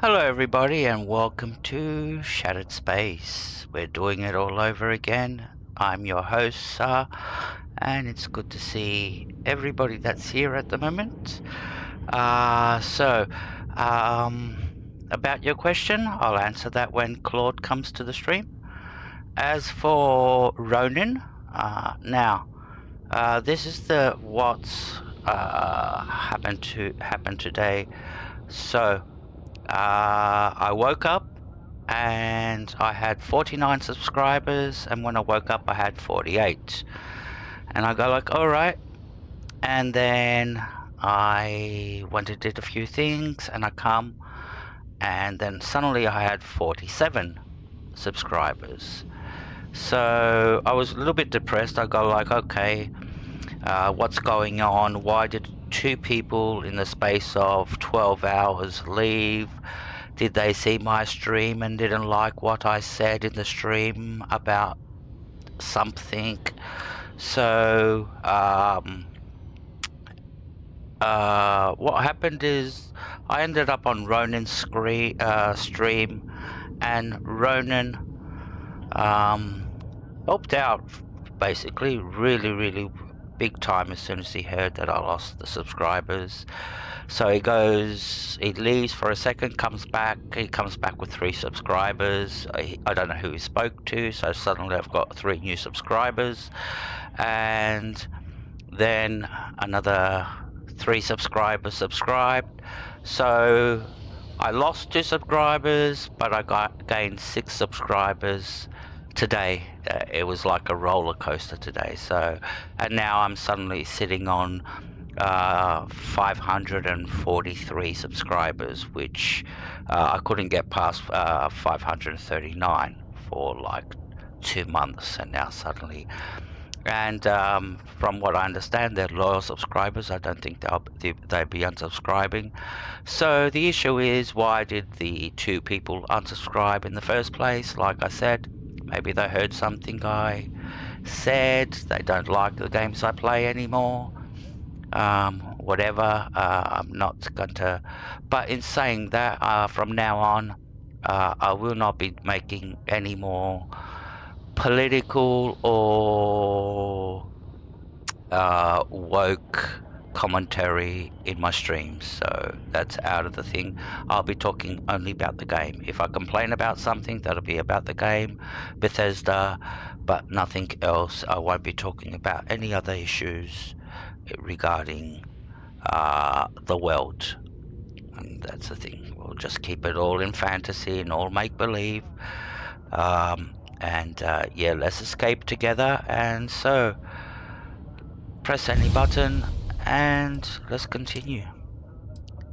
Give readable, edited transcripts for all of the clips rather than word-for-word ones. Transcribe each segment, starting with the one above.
Hello everybody and welcome to Shattered Space. We're doing it all over again. I'm your host, Sar, and it's good to see everybody that's here at the moment. About your question, I'll answer that when Claude comes to the stream. As for Ronin, this is what's happened today. So I woke up and I had 49 subscribers, and when I woke up I had 48, and I go like, all right. And then I went and did a few things and I come, and then suddenly I had 47 subscribers. So I was a little bit depressed. I go like, okay, what's going on? Why did two people in the space of 12 hours leave? Did they see my stream and didn't like what I said in the stream about something? So what happened is I ended up on Ronin's stream, and Ronin helped out basically really big time as soon as he heard that I lost the subscribers. So he leaves for a second, comes back, he comes back with 3 subscribers. I don't know who he spoke to, so suddenly I've got 3 new subscribers, and then another 3 subscribers subscribed. So I lost 2 subscribers, but I gained 6 subscribers today. It was like a roller coaster today. So, and now I'm suddenly sitting on 543 subscribers, which I couldn't get past 539 for like 2 months, and now suddenly. And from what I understand, they're loyal subscribers. I don't think they'll be unsubscribing. So the issue is, why did the 2 people unsubscribe in the first place? Like I said, maybe they heard something I said. They don't like the games I play anymore. Whatever. I'm not going to. But in saying that, from now on, I will not be making any more political or woke commentary in my streams. So that's out of the thing. I'll be talking only about the game. If I complain about something, that'll be about the game, Bethesda, but nothing else. I won't be talking about any other issues regarding the world. And that's the thing. We'll just keep it all in fantasy and all make believe. Yeah, let's escape together. And so press any button and let's continue.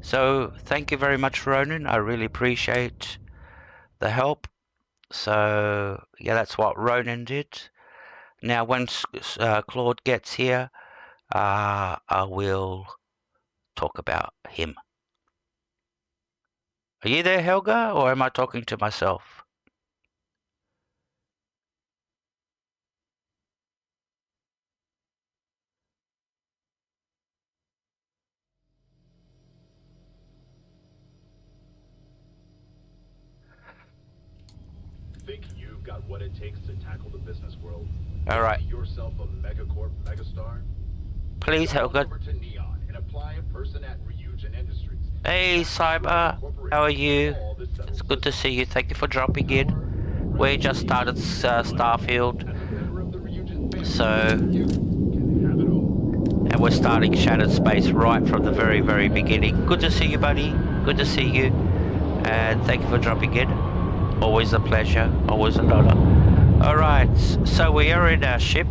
So thank you very much, Ronin. I really appreciate the help. So yeah, that's what Ronin did. Now when Claude gets here, I will talk about him. Are you there, Helga, or am I talking to myself? Think you've got what it takes to tackle the business world? All right. Yourself a megacorp megastar? Please, Helga. Over to Neon and apply a person at Ryujin Industries. Hey, Cyber. How are you? It's good to see you. Thank you for dropping in. We just started Starfield. So, and we're starting Shattered Space right from the very beginning. Good to see you, buddy. Good to see you. And thank you for dropping in. Always a pleasure. Always an honor. Alright, so we are in our ship.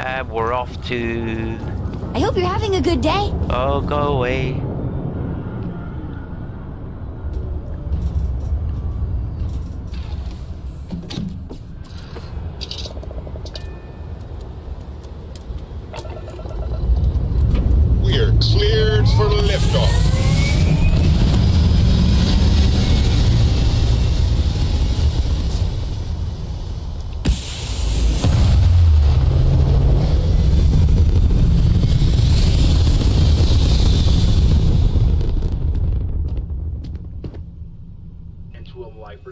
And we're off to... I hope you're having a good day. Oh, go away. We're cleared for liftoff.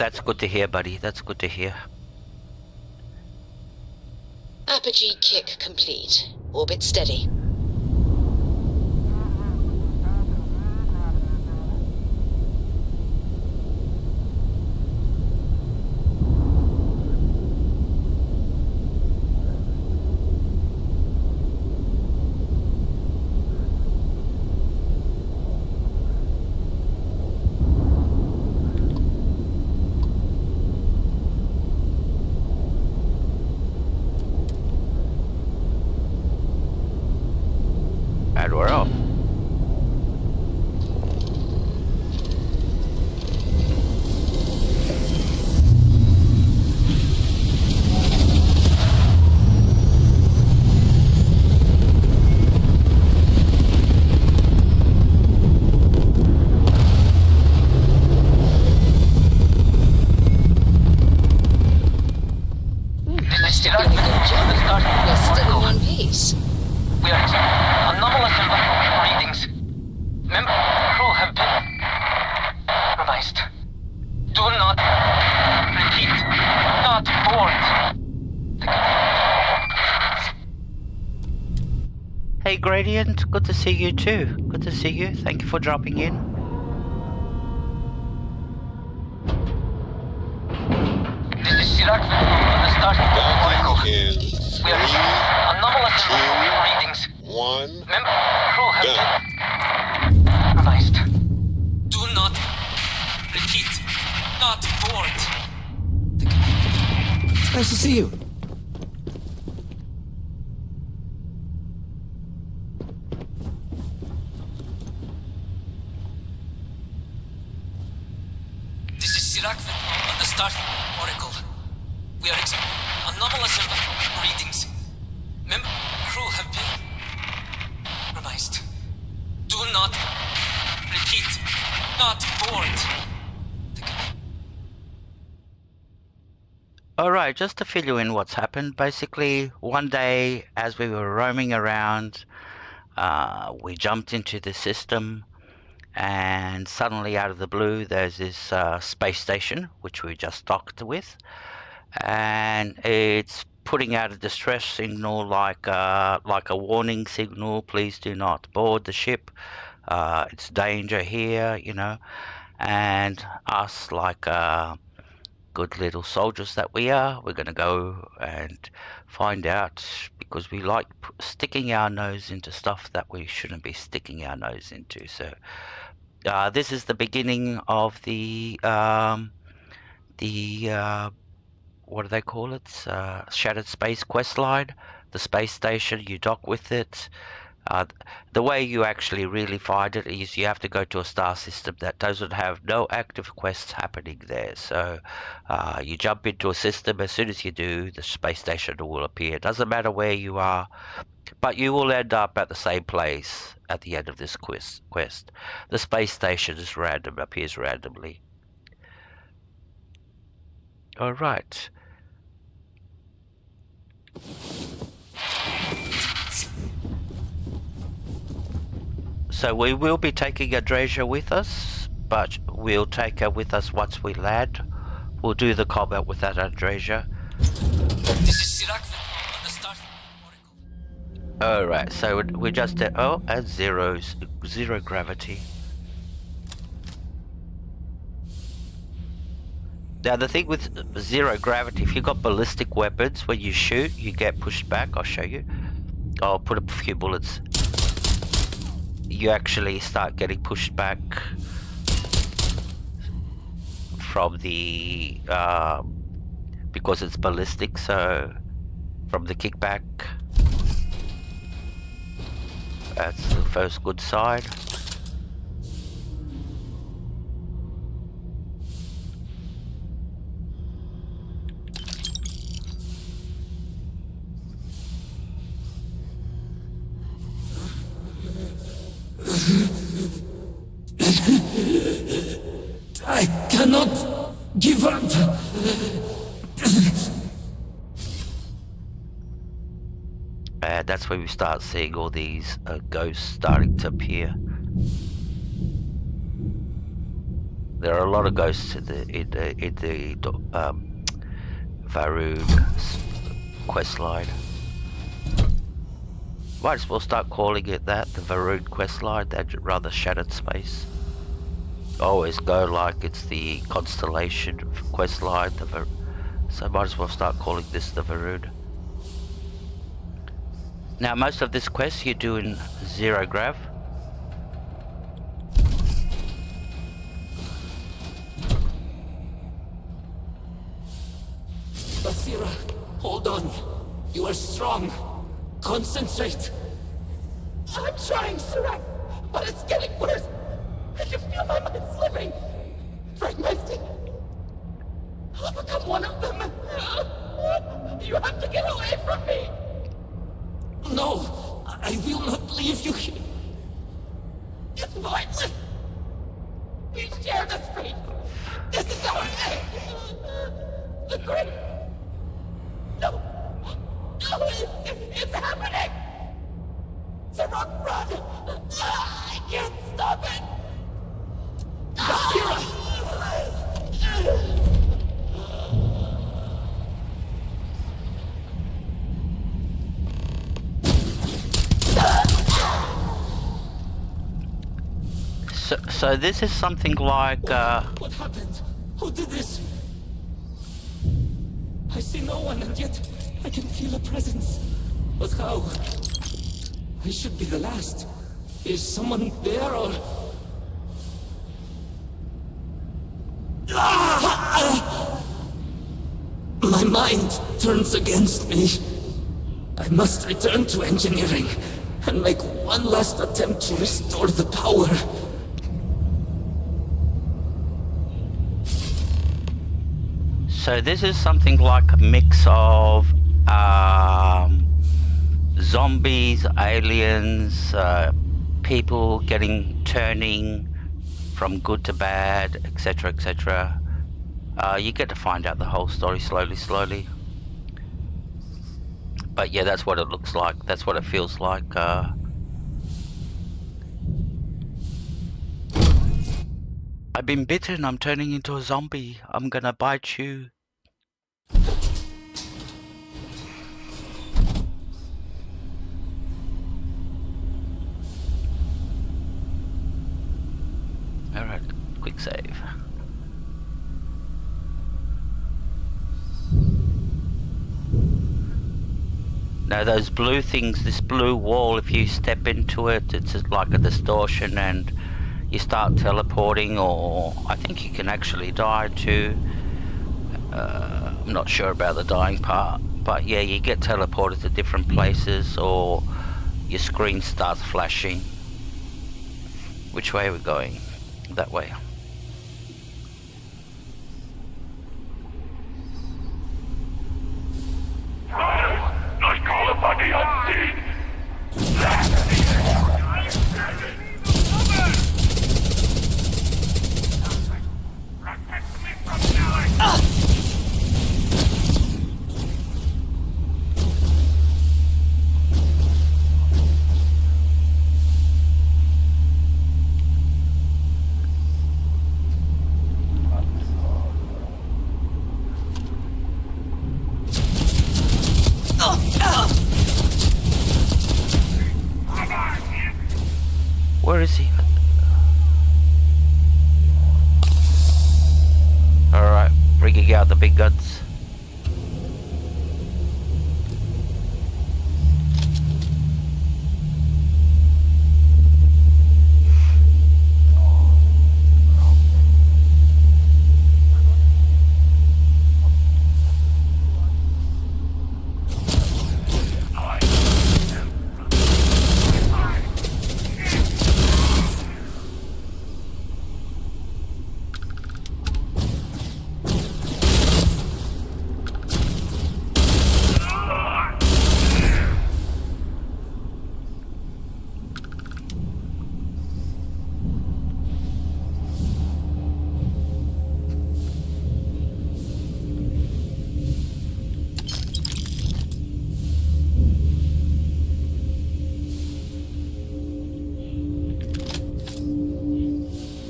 That's good to hear, buddy. That's good to hear. Apogee kick complete. Orbit steady. And we're off. Must have done a good job. We're still in one piece. We are anomalous readings. Member crew have been compromised. Do not repeat. Not board. Hey Gradient, good to see you too. Good to see you. Thank you for dropping in. This is Sirac on the start. Docking in We are anomalous readings. 1. Member crew have Done. been compromised. Do not repeat. Not board. It's nice to see you. This is Sirac on the start, Oracle. We are anomalous readings. Member crew have been compromised. Do not repeat. Not board. Alright, just to fill you in what's happened. Basically, one day as we were roaming around, we jumped into the system, and suddenly out of the blue there's this space station which we just docked with, and it's putting out a distress signal like a warning signal. Please do not board the ship. It's danger here, you know. And us, like good little soldiers that we are, we're going to go and find out, because we like sticking our nose into stuff that we shouldn't be sticking our nose into. So this is the beginning of the what do they call it? Shattered Space quest line. The space station, you dock with it. The way you actually really find it is you have to go to a star system that doesn't have no active quests happening there. So you jump into a system. As soon as you do, the space station will appear. It doesn't matter where you are, but you will end up at the same place at the end of this quest. The space station is random, appears randomly. All right. So we will be taking Adreja with us, but we'll take her with us once we land. We'll do the combat with that Adreja. This is Sirac on the start, Oracle. Alright, so we just did, oh, and zero gravity. Now the thing with zero gravity, if you've got ballistic weapons, when you shoot, you get pushed back. I'll show you. I'll put a few bullets. You actually start getting pushed back from the, because it's ballistic, so from the kickback. That's the first good side. I cannot give up. And that's where we start seeing all these ghosts starting to appear. There are a lot of ghosts in the Varud quest line. Might as well start calling it that, the Varud quest line, that rather shattered space. Always go like it's the constellation quest line, so might as well start calling this the Varud. Now most of this quest you do in 0 grav. Basira, hold on. You are strong. Concentrate. I'm trying, Sirak, but it's getting worse. I can feel my mind slipping. Fragmenting. I'll become one of them. You have to get away from me. No, I will not leave you here. It's pointless. We share this fate. This is our end. The great... No! No! It's happening! Sirak, run! I can't stop it! So this is something like What happened? Who did this? I see no one, and yet I can feel a presence. But how? I should be the last. Is someone there, or... My mind turns against me. I must return to engineering and make one last attempt to restore the power. So this is something like a mix of zombies, aliens, people turning from good to bad, etc, etc. You get to find out the whole story slowly. But yeah, that's what it looks like. That's what it feels like. I've been bitten. I'm turning into a zombie. I'm gonna bite you. Alright, quick save. Now those blue things, this blue wall, if you step into it, it's just like a distortion and you start teleporting, or I think you can actually die too. I'm not sure about the dying part, but yeah, you get teleported to different places or your screen starts flashing. Which way are we going? That way. I call upon the unseen! Protect me from killing! Where is he? Alright, bringing out the big guns.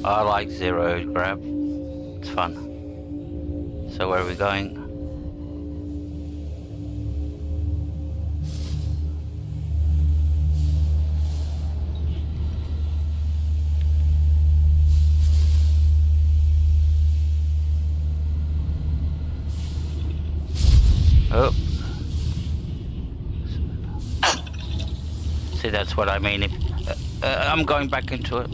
I like 0 grab. fun. So where are we going? Oh. See, that's what I mean. If I'm going back into it.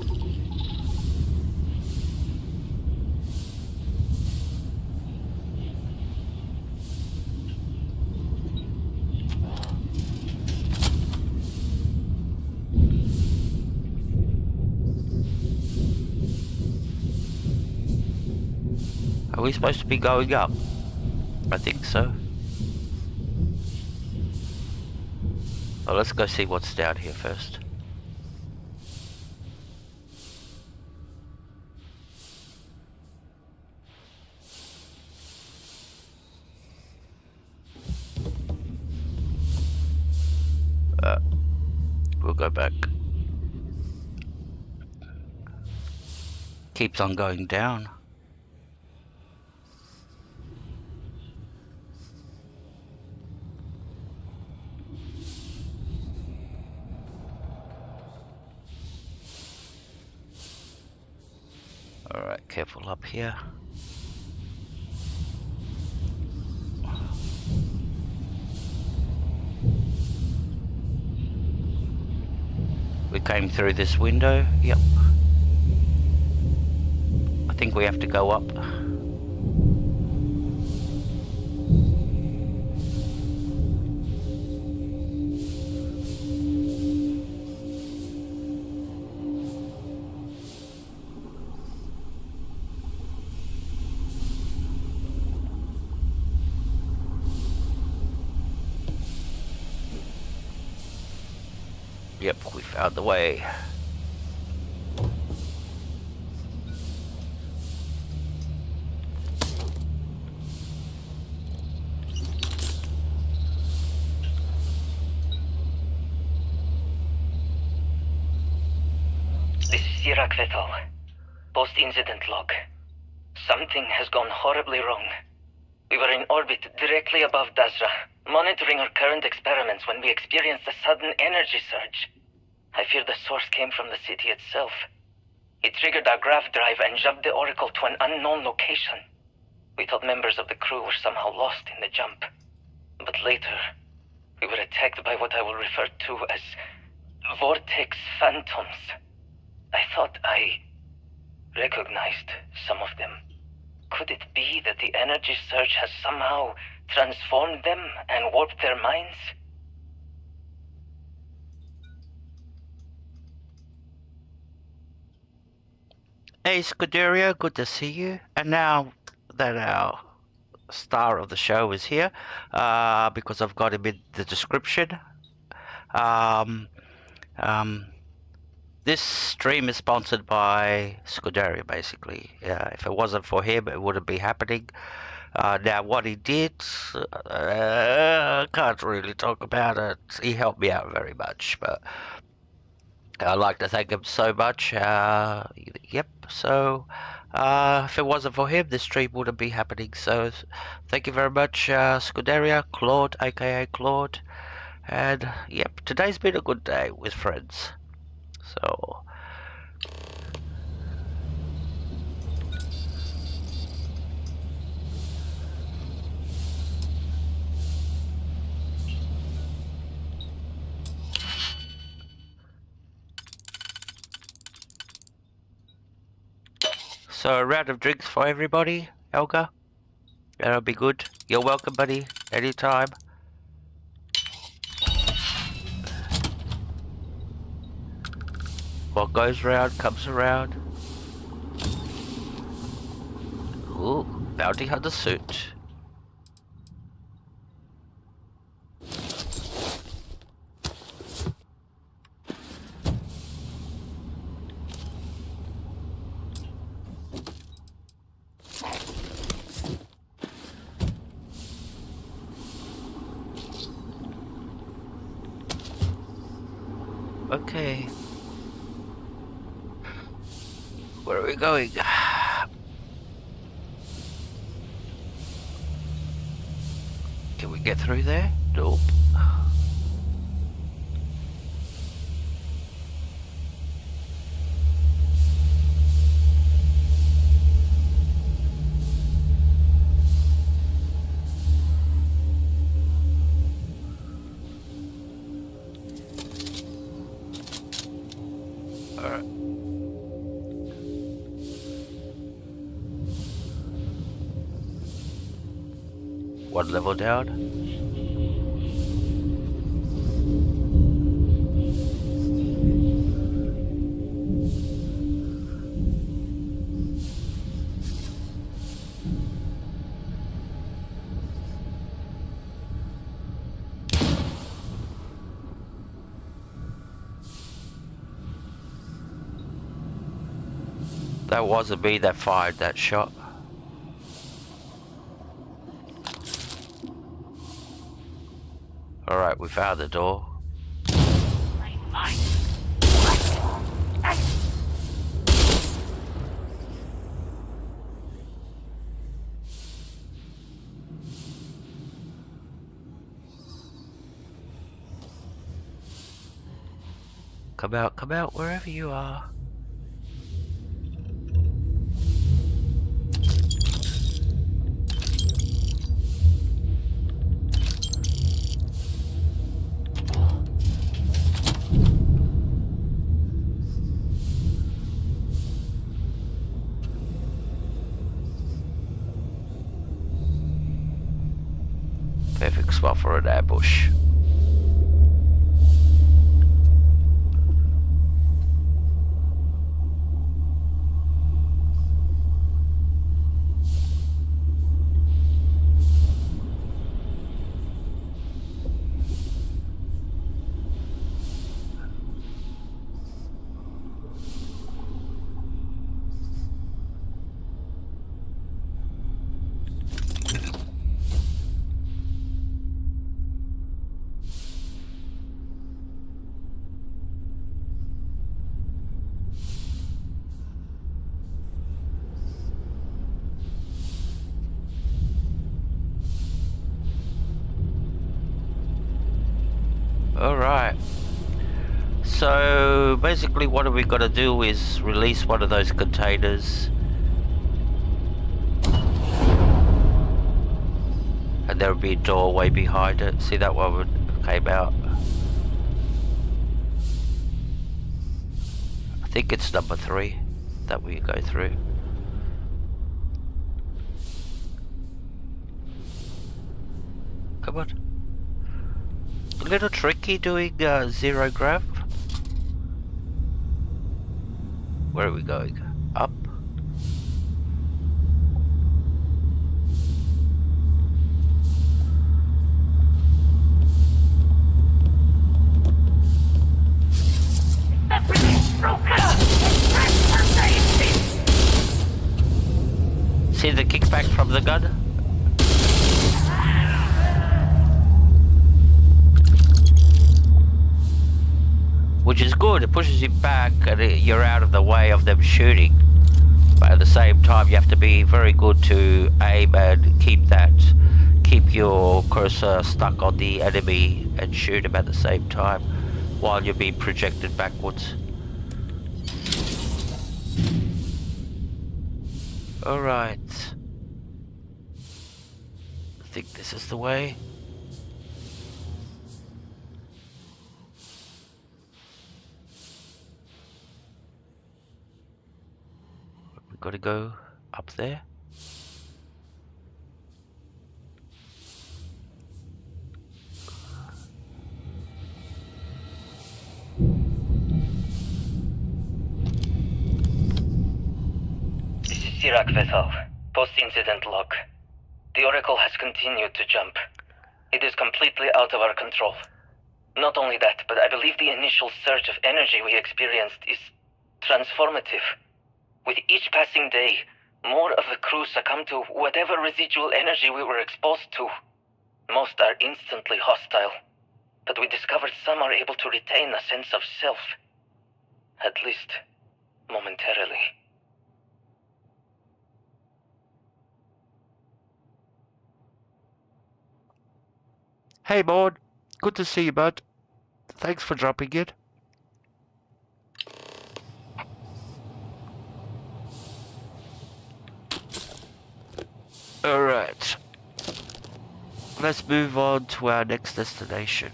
Are we supposed to be going up? I think so. Well, let's go see what's down here first. We'll go back. Keeps on going down. Alright, careful up here. We came through this window, yep. I think we have to go up. Yep, we found the way. This is Sirach Vetal. Post-incident log. Something has gone horribly wrong. We were in orbit directly above Dazra, monitoring our current experiments when we experienced a sudden energy surge. I fear the source came from the city itself. It triggered our grav drive and jumped the Oracle to an unknown location. We thought members of the crew were somehow lost in the jump. But later, we were attacked by what I will refer to as vortex phantoms. I thought I recognized some of them. Could it be that the energy surge has somehow transformed them and warped their minds? Hey Scuderia, good to see you. And now that our star of the show is here, because I've got him in the description, this stream is sponsored by Scuderia, basically. If it wasn't for him, it wouldn't be happening. Now, what he did, I can't really talk about it. He helped me out very much, but I'd like to thank him so much. Yep, so if it wasn't for him, this stream wouldn't be happening. So thank you very much, Scuderia, Claude, aka Claude. And yep, today's been a good day with friends. So a round of drinks for everybody, Elga. That'll be good. You're welcome, buddy. Anytime. What goes round comes around. Ooh, bounty hunter suit. Okay. Where are we going? Can we get through there? Nope. Alright. One level down. That wasn't me that fired that shot. Alright, we found the door. Come out, wherever you are. Perfect spot for an ambush. Alright. So basically what we got to do is release one of those containers. And there will be a doorway behind it. See that one came out? I think it's number 3 that we go through. Come on. A little tricky doing zero grav. Where are we going? Up? See the kickback from the gun? Which is good, it pushes you back and you're out of the way of them shooting. But at the same time you have to be very good to aim and keep your cursor stuck on the enemy and shoot him at the same time while you're being projected backwards. Alright. I think this is the way. We gotta go up there. This is Sirac Vethal. Post-incident log. The Oracle has continued to jump. It is completely out of our control. Not only that, but I believe the initial surge of energy we experienced is transformative. With each passing day, more of the crew succumb to whatever residual energy we were exposed to. Most are instantly hostile, but we discovered some are able to retain a sense of self. At least, momentarily. Hey, Maud. Good to see you, bud. Thanks for dropping in. Alright. Let's move on to our next destination.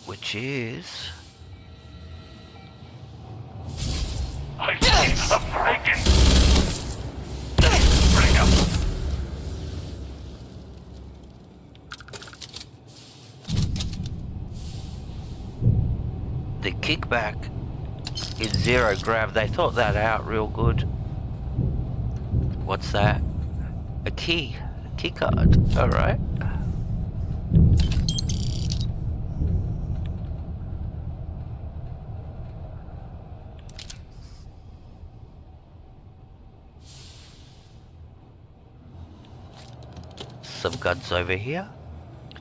Which is... I see a break-in. Bring up. the kickback in zero grav. They thought that out real good. What's that? A key. A key card. Alright. Some guns over here.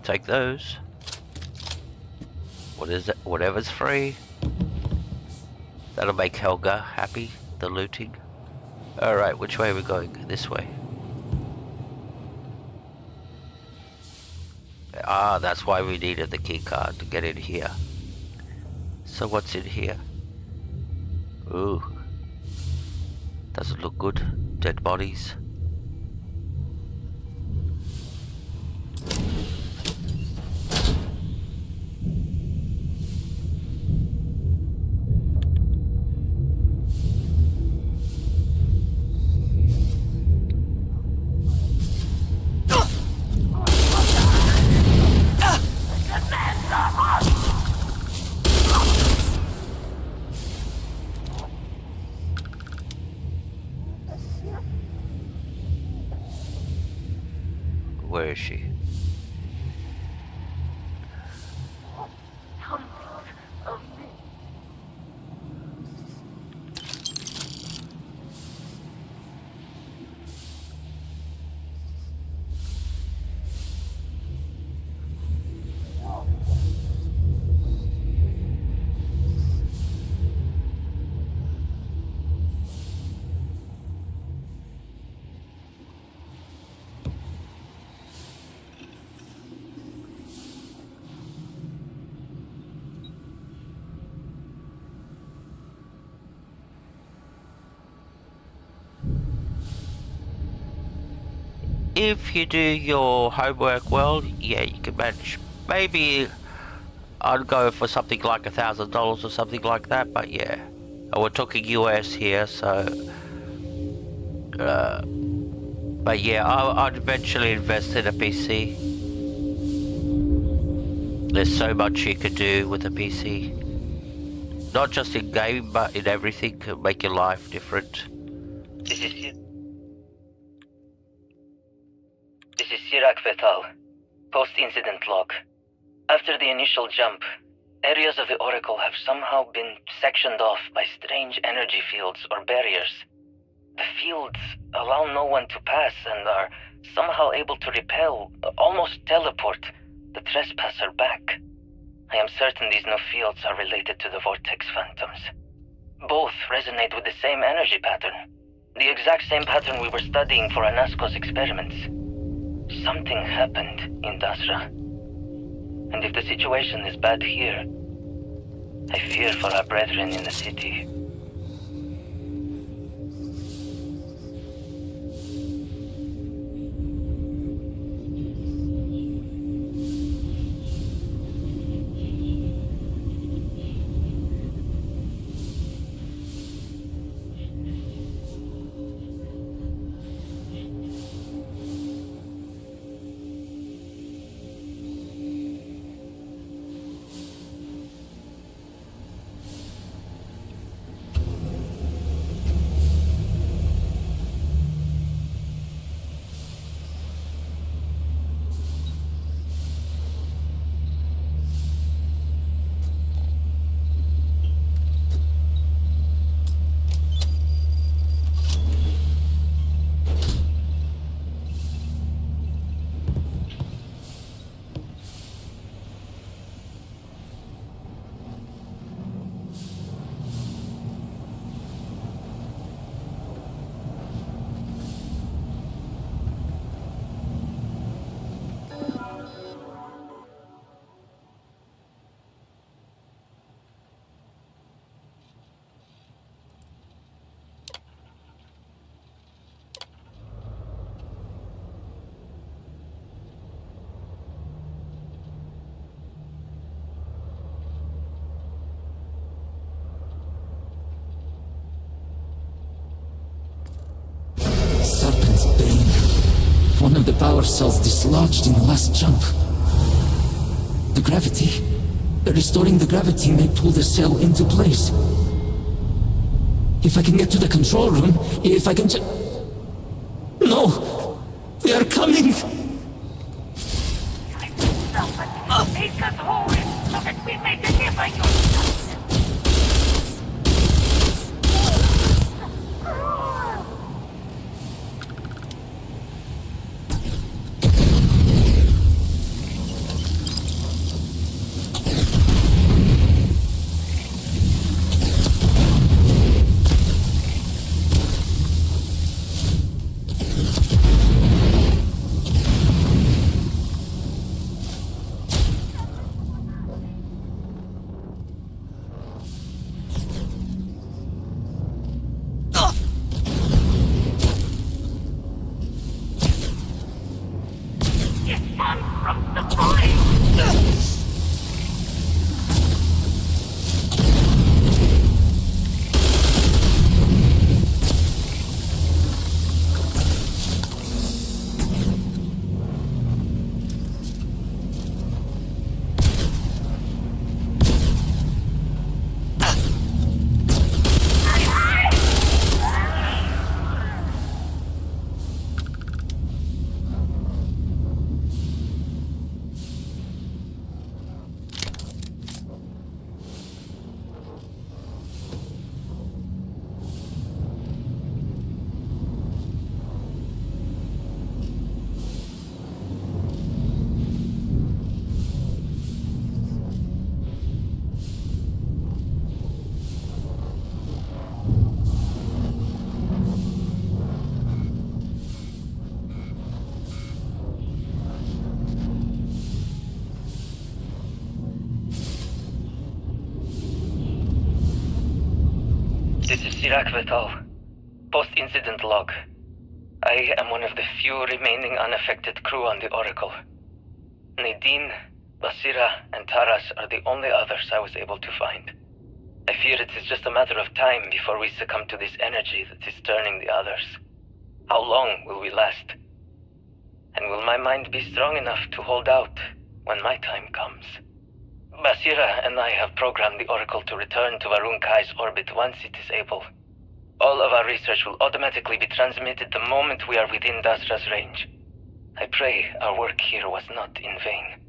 Take those. What is it? Whatever's free. That'll make Helga happy. The looting. Alright, which way are we going? This way. Ah, that's why we needed the key card to get in here. So what's in here? Ooh. Doesn't look good. Dead bodies. Where is she? If you do your homework well, yeah, you can manage. Maybe I'd go for something like $1,000 or something like that, but yeah. We're talking US here, so... but yeah, I'd eventually invest in a PC. There's so much you can do with a PC. Not just in game, but in everything. Can make your life different. This is Sirac Vital. Post-incident log. After the initial jump, areas of the Oracle have somehow been sectioned off by strange energy fields or barriers. The fields allow no one to pass and are somehow able to repel, almost teleport, the trespasser back. I am certain these new fields are related to the Vortex Phantoms. Both resonate with the same energy pattern. The exact same pattern we were studying for Anasco's experiments. Something happened in Dasra. And if the situation is bad here, I fear for our brethren in the city. one of the power cells dislodged in the last jump. The gravity. Restoring the gravity may pull the cell into place. If I can get to the control room, if I can just... No! They are coming! Make us whole so that we may deliver your son. This is Sirach Vital. Post-incident log. I am one of the few remaining unaffected crew on the Oracle. Nadine, Basira, and Taras are the only others I was able to find. I fear it is just a matter of time before we succumb to this energy that is turning the others. How long will we last? And will my mind be strong enough to hold out when my time comes? Basira and I have programmed the Oracle to return to Varun Kai's orbit once it is able. All of our research will automatically be transmitted the moment we are within Dasra's range. I pray our work here was not in vain.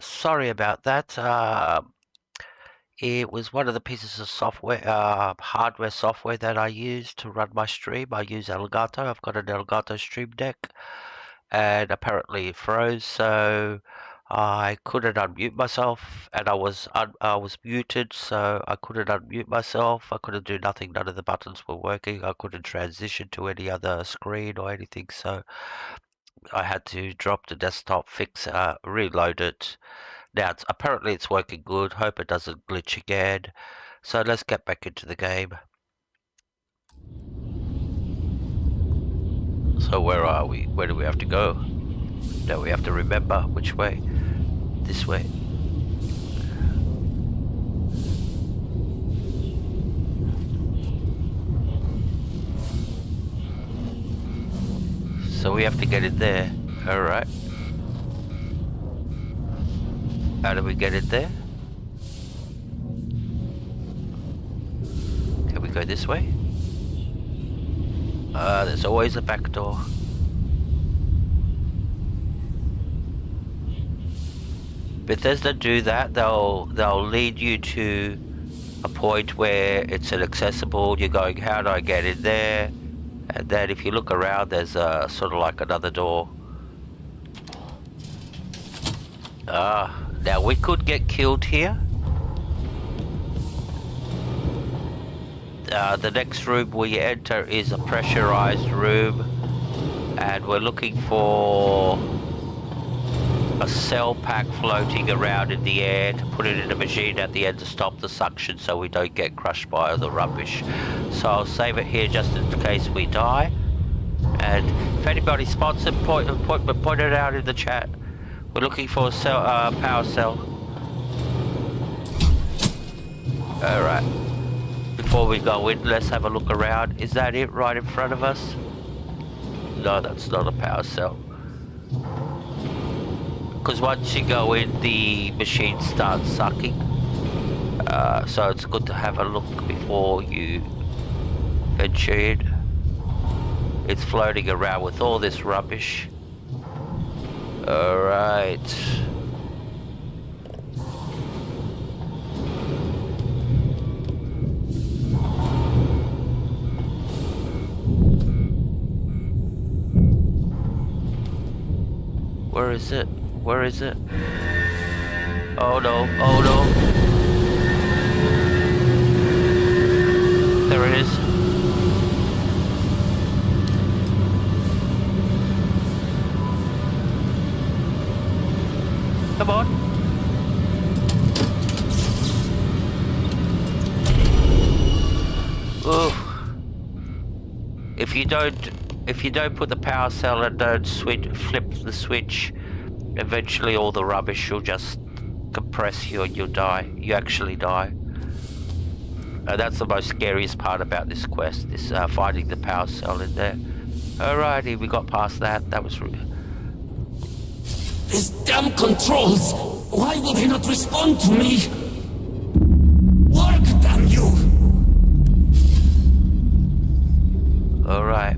Sorry about that. It was one of the pieces of software, hardware software that I use to run my stream. I use Elgato. I've got an Elgato Stream Deck, and apparently it froze, so I couldn't unmute myself, and I was muted, so I couldn't unmute myself. I couldn't do nothing. None of the buttons were working. I couldn't transition to any other screen or anything, so I had to drop the desktop, reload it. Now, apparently it's working good. Hope it doesn't glitch again. So let's get back into the game. So where are we? Where do we have to go? Now we have to remember which way. This way. So we have to get it there. Alright. How do we get it there? Can we go this way? There's always a back door. Bethesda do that. They'll lead you to a point where it's inaccessible. You're going, how do I get in there? And then if you look around, there's sort of like another door. Now we could get killed here. The next room we enter is a pressurized room, and we're looking for a cell pack floating around in the air to put it in a machine at the end to stop the suction so we don't get crushed by the rubbish. So I'll save it here just in case we die. And if anybody spots it, point it out in the chat. We're looking for a cell, power cell. Alright. Before we go in, let's have a look around. Is that it right in front of us? No, that's not a power cell. Because once you go in, the machine starts sucking. So it's good to have a look before you venture in. It's floating around with all this rubbish. Alright. Where is it? Where is it? Oh no, oh no. There it is. Come on. Ooh. If you don't put the power cell and don't flip the switch, eventually all the rubbish will just compress you and you'll die. You actually die. That's the most scariest part about this quest, is finding the power cell in there. Alrighty, we got past that. That was rude. These damn controls! Why will they not respond to me? Work, damn you! Alright.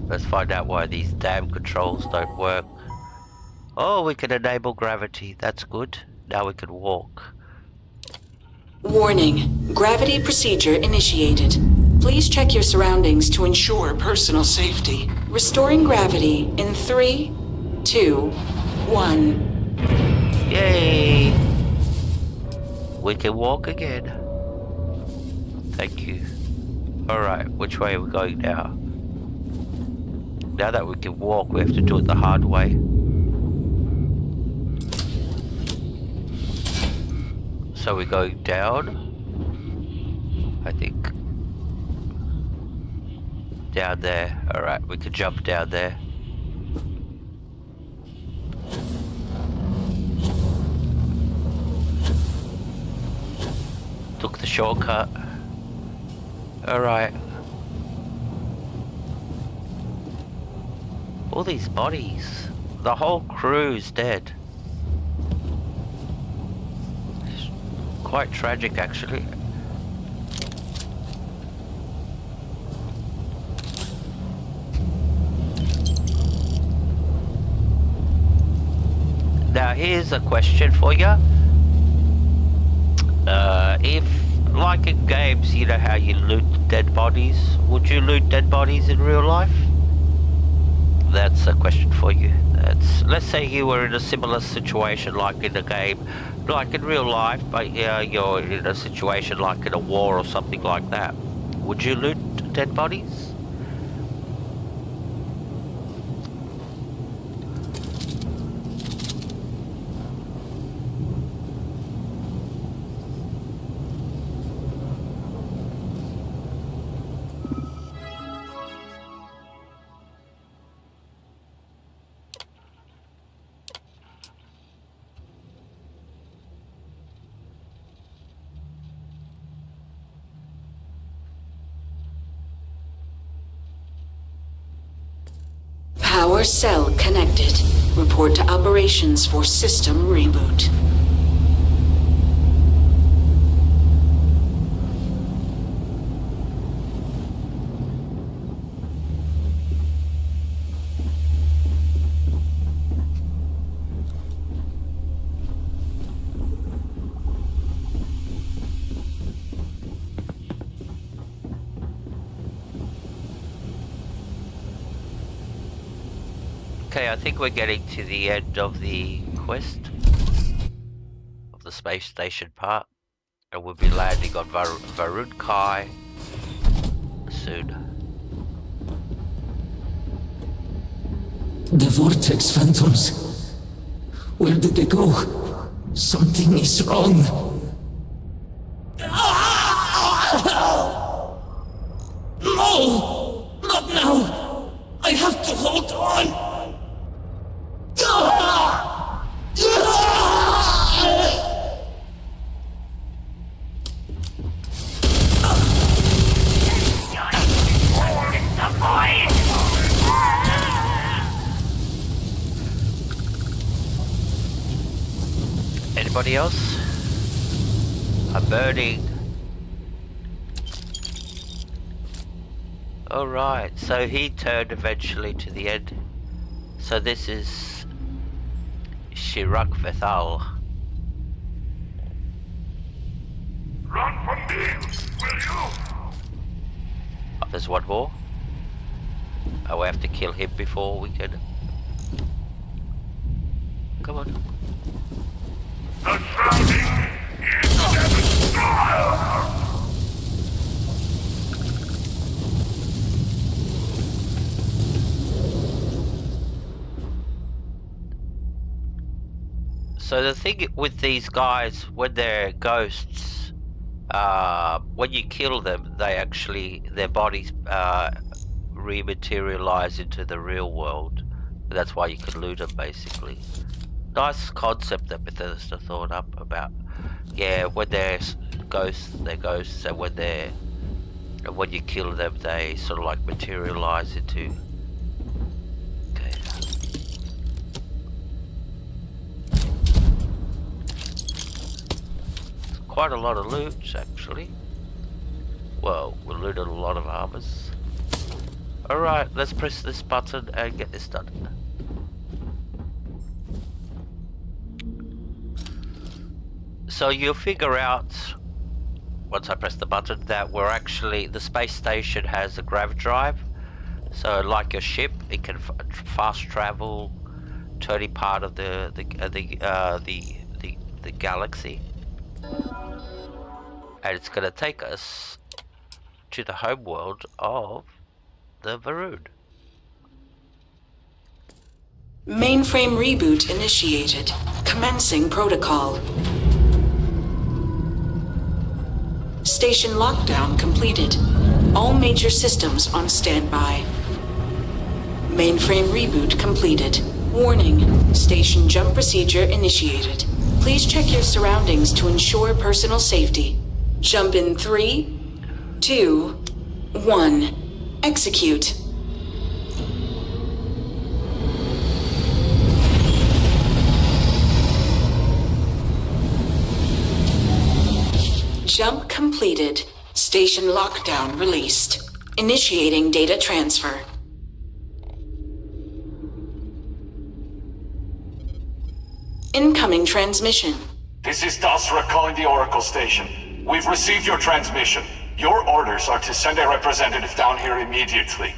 Let's find out why these damn controls don't work. Oh, we can enable gravity. That's good. Now we can walk. Warning. Gravity procedure initiated. Please check your surroundings to ensure personal safety. Restoring gravity in 3, 2, 1. Yay! We can walk again. Thank you. Alright, which way are we going now? Now that we can walk, we have to do it the hard way. So we're going down, I think. Down there. Alright, we can jump down there. Took the shortcut. Alright. All these bodies. The whole crew's dead. It's quite tragic, actually. Now here's a question for you. If, like in games, you know how you loot dead bodies, would you loot dead bodies in real life? That's a question for you. Let's say you were in a similar situation like in a game, like in real life, but you're in a situation like in a war or something like that. Would you loot dead bodies? Power cell connected. Report to operations for system reboot. Okay, I think we're getting to the end of the quest, of the space station part, and we'll be landing on Varun Kai soon. The vortex phantoms. Where did they go? Something is wrong. No! Not now! I have to hold on! Anybody else? I'm burning. Alright, so he turned eventually to the end. So this is Shirak Vethal. Run from me, will you? Oh, there's one more. Oh, we have to kill him before we can. Come on. The shrouding is devastating! So the thing with these guys, when they're ghosts, when you kill them, they actually, their bodies rematerialize into the real world. That's why you can loot them, basically. Nice concept that Bethesda thought up about. Yeah, when they're ghosts, and when you kill them, they sort of like materialize into. Okay. Quite a lot of loot, actually. Well, we looted a lot of armors. Alright, let's press this button and get this done. So you'll figure out, once I press the button, that we're actually, the space station has a grav drive. So like your ship, it can fast travel to any part of the galaxy. And it's going to take us to the home world of the Varun. Mainframe reboot initiated. Commencing protocol. Station lockdown completed. All major systems on standby. Mainframe reboot completed. Warning. Station jump procedure initiated. Please check your surroundings to ensure personal safety. Jump in 3, 2, 1. Execute. Jump completed. Station lockdown released. Initiating data transfer. Incoming transmission. This is Dasra calling the Oracle Station. We've received your transmission. Your orders are to send a representative down here immediately.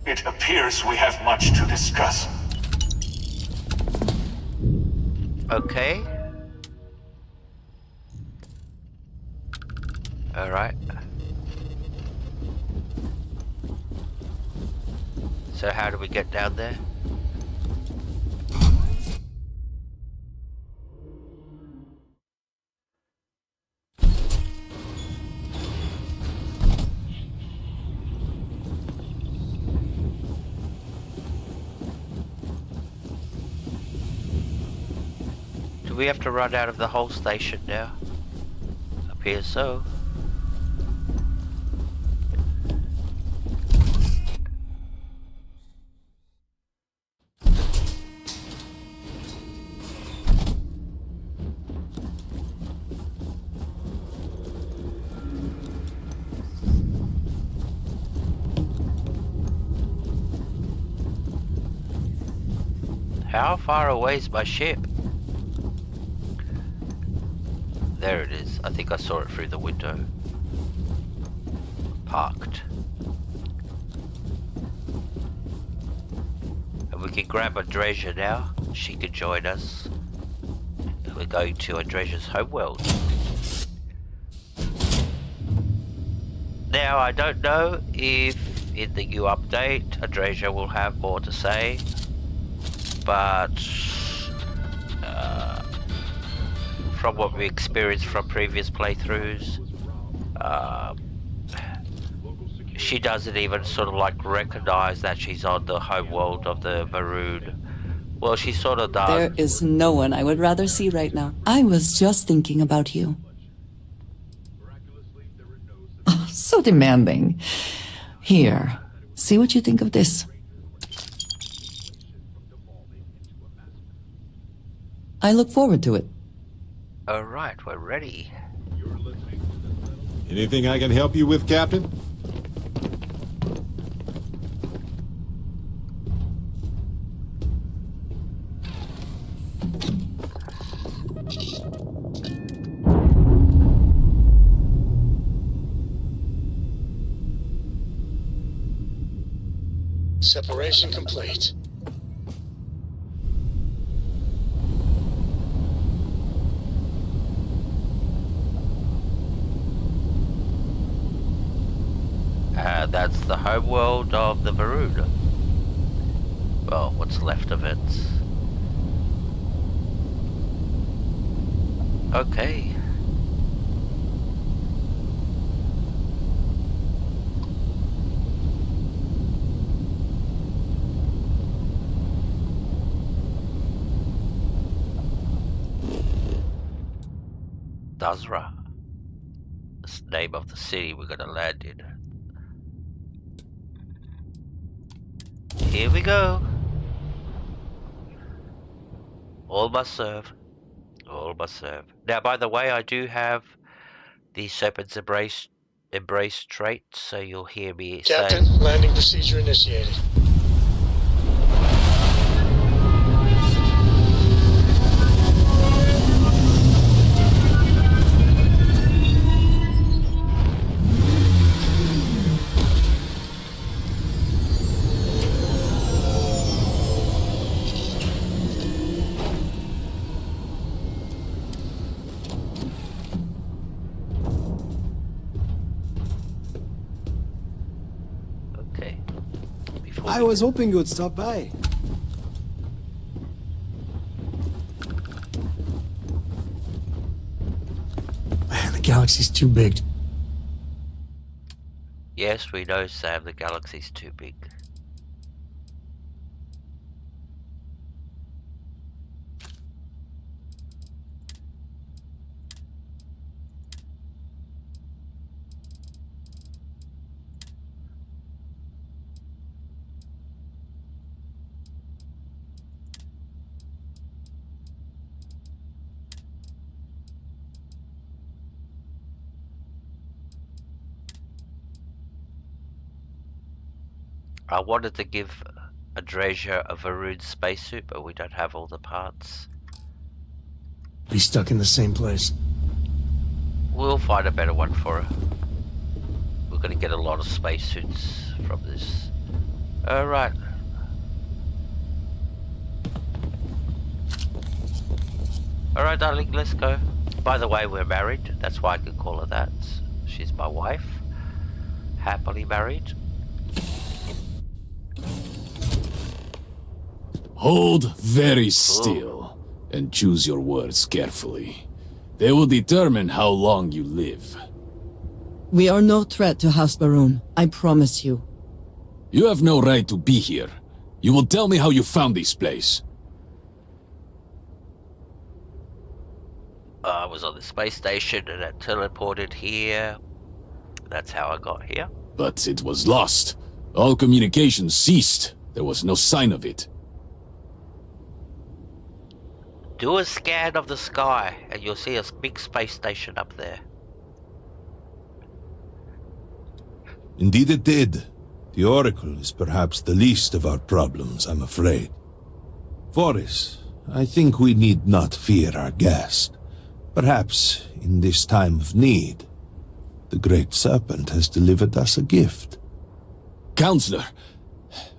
It appears we have much to discuss. Okay. Alright. So how do we get down there? Do we have to run out of the whole station now? Appears so. How far away is my ship? There it is. I think I saw it through the window. Parked. And we can grab Andreja now. She can join us. We're going to Andreja's homeworld. Now, I don't know if in the new update Andreja will have more to say. But from what we experienced from previous playthroughs, she doesn't even sort of like recognize that she's on the homeworld of the Maroon. Well, she sort of does. There is no one I would rather see right now. I was just thinking about you. Oh, so demanding. Here, see what you think of this. I look forward to it. Alright, we're ready. Anything I can help you with, Captain? Separation complete. That's the homeworld of the Maroon. Well, what's left of it. Okay. Dasra. That's the name of the city we're gonna land in. Here we go. All must serve. All must serve. Now, by the way, I do have the Serpent's Embrace trait, so you'll hear me Captain, say... landing procedure initiated. I was hoping you would stop by. The galaxy's too big. Yes, we know, Sam, the galaxy's too big. I wanted to give Andreja a Varoon spacesuit, but we don't have all the parts. Be stuck in the same place. We'll find a better one for her. We're gonna get a lot of spacesuits from this. Alright. Alright, darling, let's go. By the way, we're married. That's why I can call her that. She's my wife. Happily married. Hold very still and choose your words carefully. They will determine how long you live. We are no threat to House Baroon, I promise you. You have no right to be here. You will tell me how you found this place. I was on the space station and I teleported here. That's how I got here. But it was lost. All communication ceased. There was no sign of it. Do a scan of the sky and you'll see a big space station up there. Indeed it did. The Oracle is perhaps the least of our problems, I'm afraid. Voris, I think we need not fear our guest. Perhaps, in this time of need, the Great Serpent has delivered us a gift. Counselor,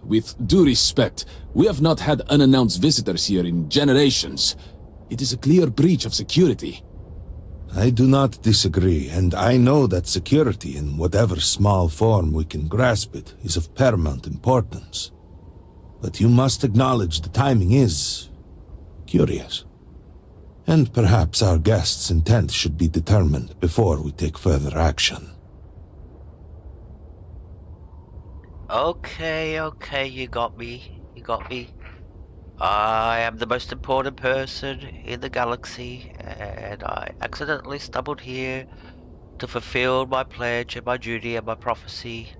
with due respect, we have not had unannounced visitors here in generations. It is a clear breach of security. I do not disagree, and I know that security, in whatever small form we can grasp it, is of paramount importance. But you must acknowledge the timing is curious. And perhaps our guest's intent should be determined before we take further action. Okay, you got me. You got me. I am the most important person in the galaxy, and I accidentally stumbled here to fulfill my pledge and my duty and my prophecy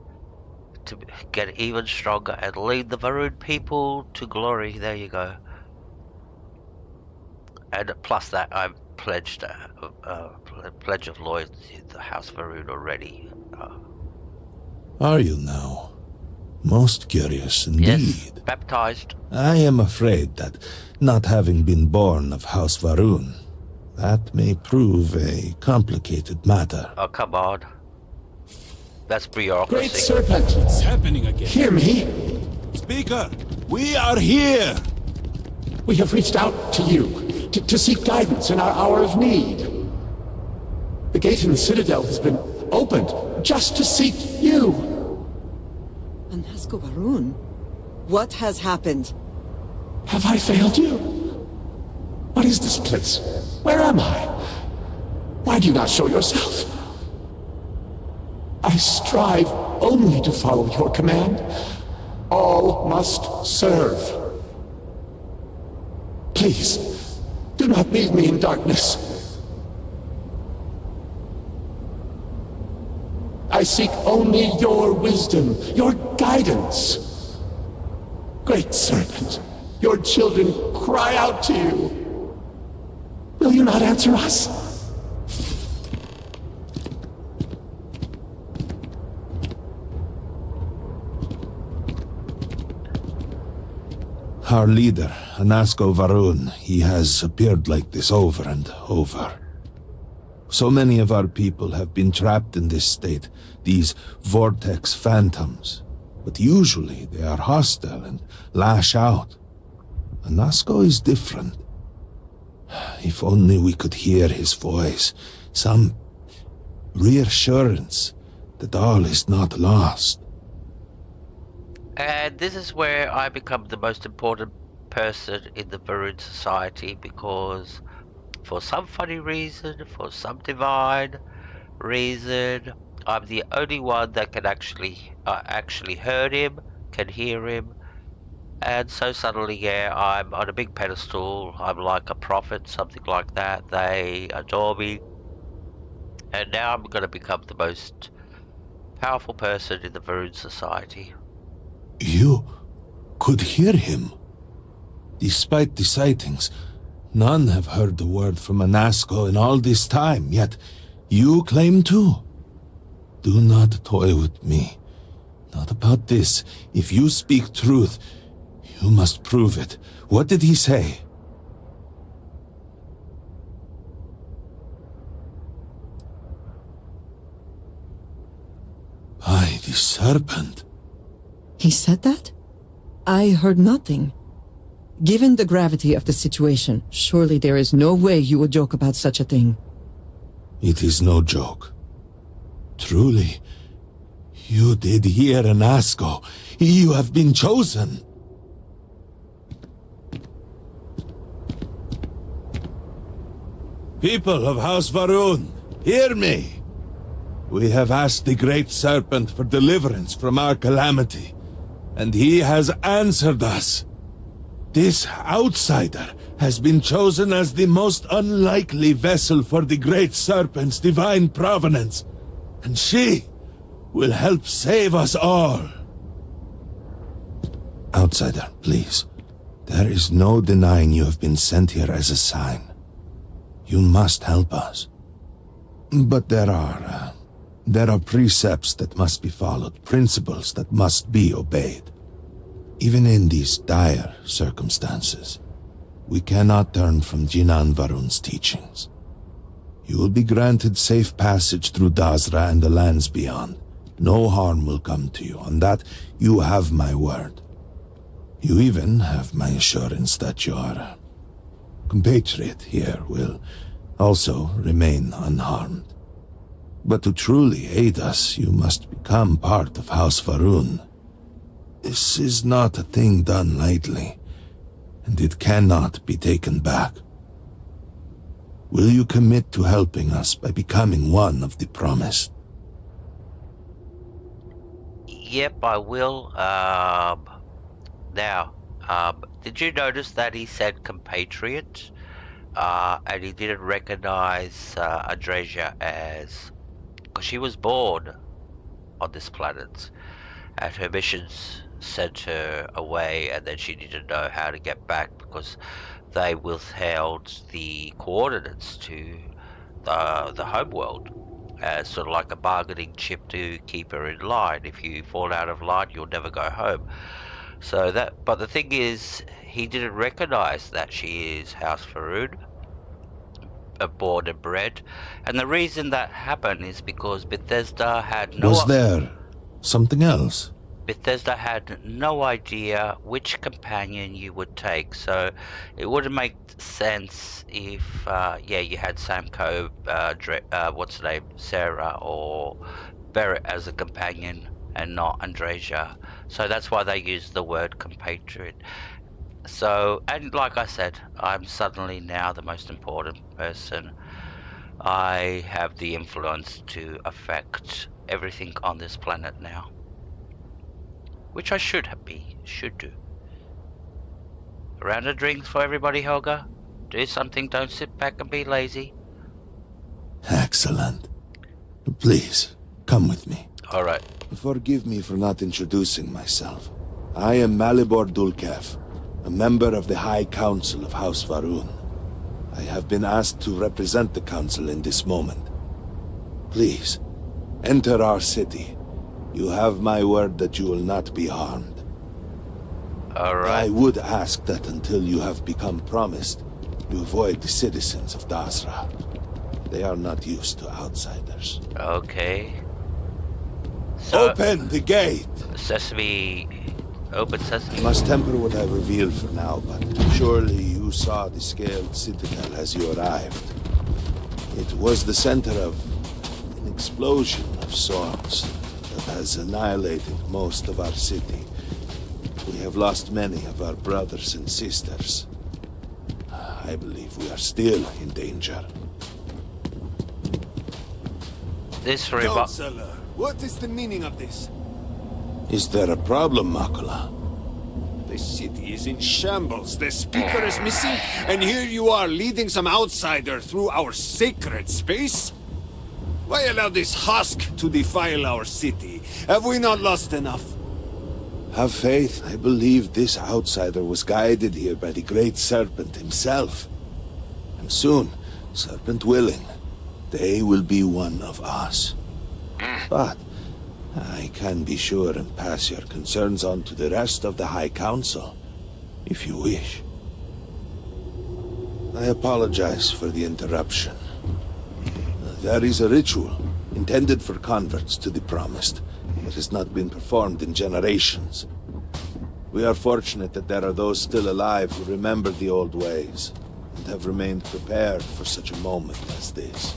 to get even stronger and lead the Varun people to glory. There you go. And plus that, I'm pledged a pledge of loyalty to the House Varun already. Are you now? Most curious indeed. Yes, baptized. I am afraid that, not having been born of House Varun, that may prove a complicated matter. Oh, come on. That's bureaucracy. Great Serpent! It's happening again. Hear me? Speaker, we are here! We have reached out to you to seek guidance in our hour of need. The gate in the Citadel has been opened just to seek you. Anasco Baroon? What has happened? Have I failed you? What is this place? Where am I? Why do you not show yourself? I strive only to follow your command. All must serve. Please, do not leave me in darkness. I seek only your wisdom, your guidance. Great Serpent, your children cry out to you. Will you not answer us? Our leader, Anasco Varun, he has appeared like this over and over. So many of our people have been trapped in this state, these vortex phantoms. But usually they are hostile and lash out. Anasco is different. If only we could hear his voice, some reassurance that all is not lost. And this is where I become the most important person in the Varun society, because for some funny reason, for some divine reason, I'm the only one that can actually heard him, can hear him, and so suddenly, yeah, I'm on a big pedestal. I'm like a prophet, something like that. They adore me, and now I'm going to become the most powerful person in the Varun society. You could hear him. Despite the sightings, none have heard the word from Anasco in all this time, yet you claim to. Do not toy with me. Not about this. If you speak truth, you must prove it. What did he say? The serpent. He said that? I heard nothing. Given the gravity of the situation, surely there is no way you would joke about such a thing. It is no joke. Truly, you did hear an Asco. You have been chosen. People of House Varun, hear me. We have asked the Great Serpent for deliverance from our calamity, and he has answered us. This outsider has been chosen as the most unlikely vessel for the Great Serpent's divine provenance, and she will help save us all. Outsider, please. There is no denying you have been sent here as a sign. You must help us. But there are precepts that must be followed, principles that must be obeyed. Even in these dire circumstances, we cannot turn from Jinan Varun's teachings. You will be granted safe passage through Dazra and the lands beyond. No harm will come to you. On that, you have my word. You even have my assurance that your compatriot here will also remain unharmed. But to truly aid us, you must become part of House Varun. This is not a thing done lightly, and it cannot be taken back. Will you commit to helping us by becoming one of the promised? Yep, I will. Now, did you notice that he said compatriot? And he didn't recognize Andresia as... because she was born on this planet, and her missions sent her away, and then she didn't know how to get back because they withheld the coordinates to the homeworld as sort of like a bargaining chip to keep her in line. If you fall out of line, you'll never go home. So that, but the thing is, he didn't recognize that she is House Varun, born and bred, and the reason that happened is because Bethesda had no... Was there something else? Bethesda had no idea which companion you would take, so it wouldn't make sense if, you had Samko, what's her name, Sarah or Barrett as a companion and not Andresia. So that's why they used the word compatriot. So, and like I said, I'm suddenly now the most important person. I have the influence to affect everything on this planet now. Which I should do. A round of drinks for everybody, Helga. Do something, don't sit back and be lazy. Excellent. Please, come with me. Alright. Forgive me for not introducing myself. I am Malibor Dulkev, a member of the High Council of House Varun. I have been asked to represent the Council in this moment. Please, enter our city. You have my word that you will not be harmed. Alright. I would ask that until you have become promised, you avoid the citizens of Dazra. They are not used to outsiders. Okay. So, open the gate! Sesame... Open sesame. I must temper what I reveal for now, but surely you saw the scaled citadel as you arrived. It was the center of an explosion of sorts that has annihilated most of our city. We have lost many of our brothers and sisters. I believe we are still in danger. This Counselor, what is the meaning of this? Is there a problem, Makula? The city is in shambles, the speaker is missing, and here you are leading some outsider through our sacred space? Why allow this husk to defile our city? Have we not lost enough? Have faith. I believe this outsider was guided here by the Great Serpent himself. And soon, Serpent willing, they will be one of us. But I can be sure and pass your concerns on to the rest of the High Council, if you wish. I apologize for the interruption. There is a ritual intended for converts to the Promised. that has not been performed in generations. We are fortunate that there are those still alive who remember the old ways, and have remained prepared for such a moment as this.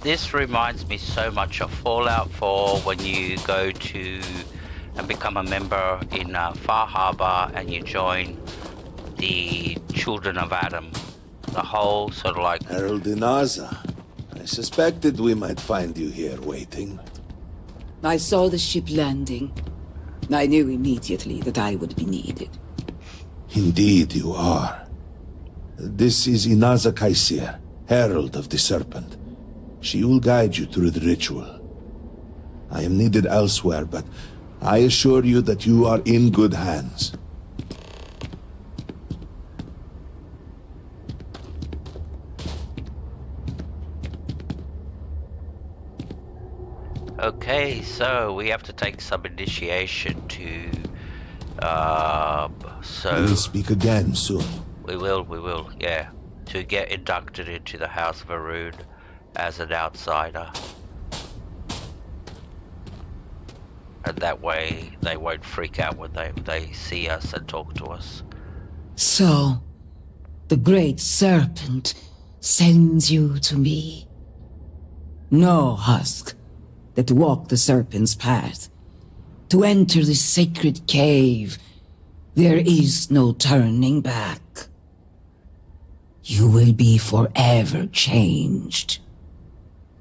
This reminds me so much of Fallout 4 when you go to and become a member in Far Harbor and you join the Children of Adam. The whole sort of like... Herald Inaza, I suspected we might find you here waiting. I saw the ship landing. I knew immediately that I would be needed. Indeed you are. This is Inaza Kaisir, Herald of the Serpent. She will guide you through the ritual. I am needed elsewhere, but I assure you that you are in good hands. Okay, so we have to take some initiation to... We will speak again soon. We will, yeah. To get inducted into the House of Arun as an outsider. And that way they won't freak out when they see us and talk to us. So, the Great Serpent sends you to me. No, Husk, that to walk the Serpent's path, to enter the sacred cave, there is no turning back. You will be forever changed.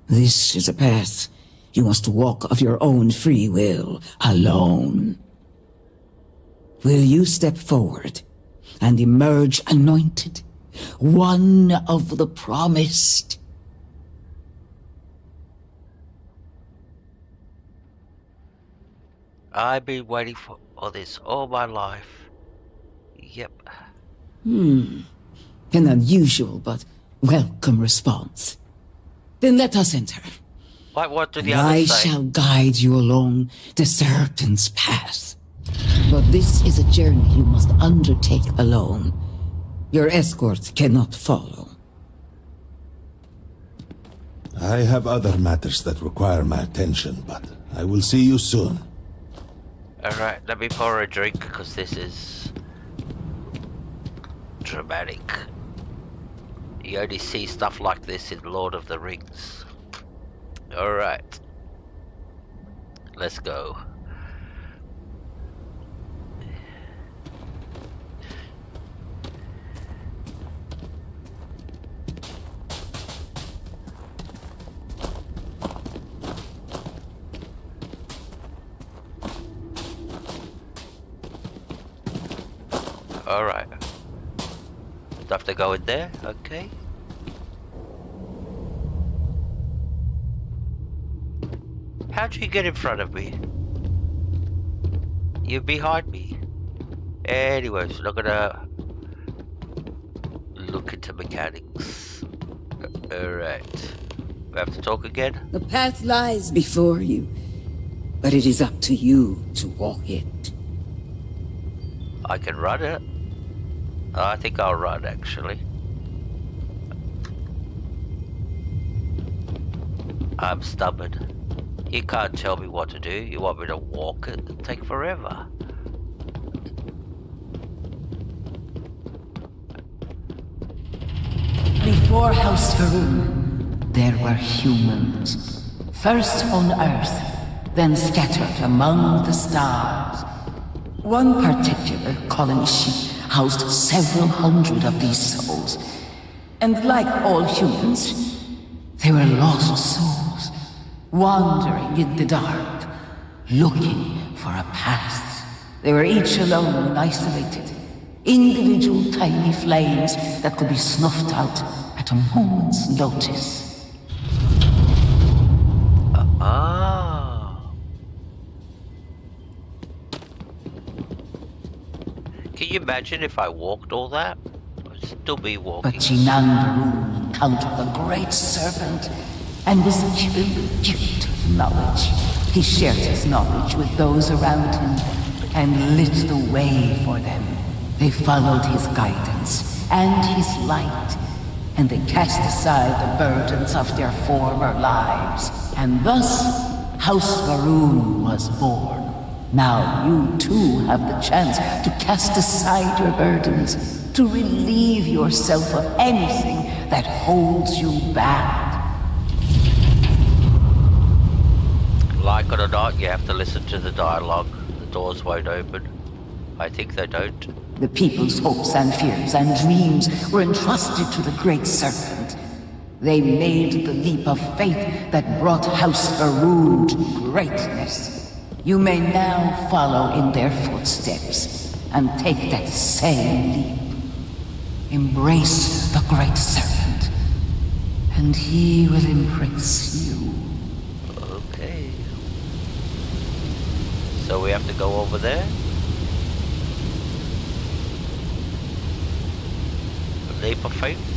This is a path you must walk of your own free will, alone. Will you step forward and emerge anointed, one of the promised? I've been waiting for this all my life. Yep. An unusual but welcome response. Then let us enter. What do the and others I say? shall guide you along the Serpent's path. But this is a journey you must undertake alone. Your escort cannot follow. I have other matters that require my attention, but I will see you soon. Alright, let me pour a drink because this is dramatic. You only see stuff like this in Lord of the Rings. Alright. Let's go. Alright. Do I have to go in there? Okay. How'd you get in front of me? You're behind me. Anyways, not gonna look into mechanics. Alright. We have to talk again? The path lies before you, but it is up to you to walk it. I can run it. I think I'll run, actually. I'm stubborn. You can't tell me what to do. You want me to walk it? It'll take forever. Before House Varun, there were humans. First on Earth, then scattered among the stars. One particular colony ship housed several hundred of these souls. And like all humans, they were lost souls, wandering in the dark, looking for a path. They were each alone and isolated, individual tiny flames that could be snuffed out at a moment's notice. Can you imagine if I walked all that? I'd still be walking. But Chinangaru encountered the Great Serpent and was given the gift of knowledge. He shared his knowledge with those around him and lit the way for them. They followed his guidance and his light, and they cast aside the burdens of their former lives, and thus House Varoon was born. Now you too have the chance to cast aside your burdens, to relieve yourself of anything that holds you back. Like it or not, you have to listen to the dialogue. The doors won't open. I think they don't. The people's hopes and fears and dreams were entrusted to the Great Serpent. They made the leap of faith that brought House Varoon to greatness. You may now follow in their footsteps and take that same leap. Embrace the Great Serpent, and he will embrace you. Okay. So we have to go over there? A leap of faith?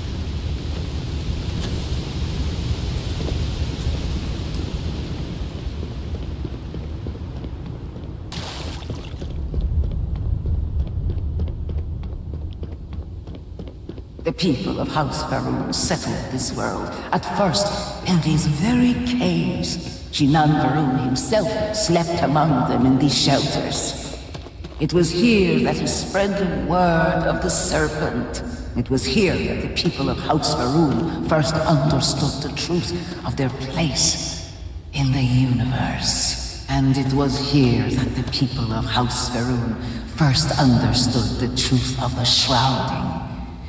The people of House Varoon settled this world, at first in these very caves. Jinan Varoon himself slept among them in these shelters. It was here that he spread the word of the serpent. It was here that the people of House Varoon first understood the truth of their place in the universe. And it was here that the people of House Varoon first understood the truth of the shrouding.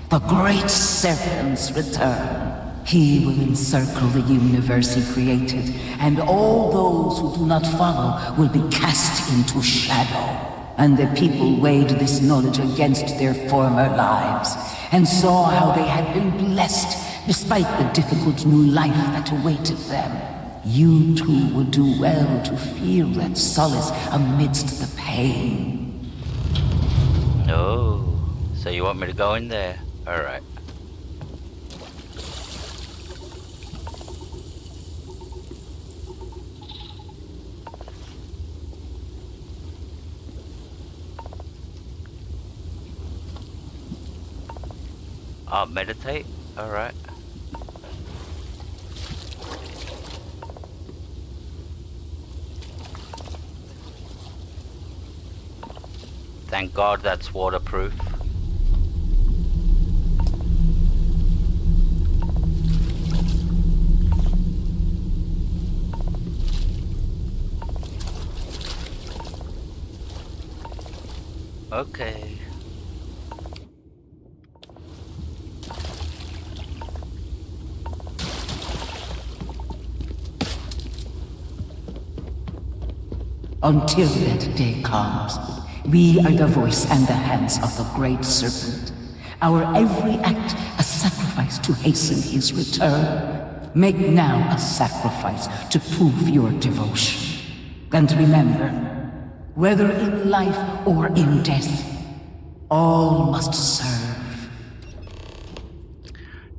The Great Serpent's return. He will encircle the universe he created, and all those who do not follow will be cast into shadow. And the people weighed this knowledge against their former lives, and saw how they had been blessed despite the difficult new life that awaited them. You too would do well to feel that solace amidst the pain. Oh, so you want me to go in there? Alright. I'll meditate? Alright. Thank God that's waterproof. Okay. Until that day comes, we are the voice and the hands of the Great Serpent. Our every act a sacrifice to hasten his return. Make now a sacrifice to prove your devotion. And remember, whether in life or in death, all must serve.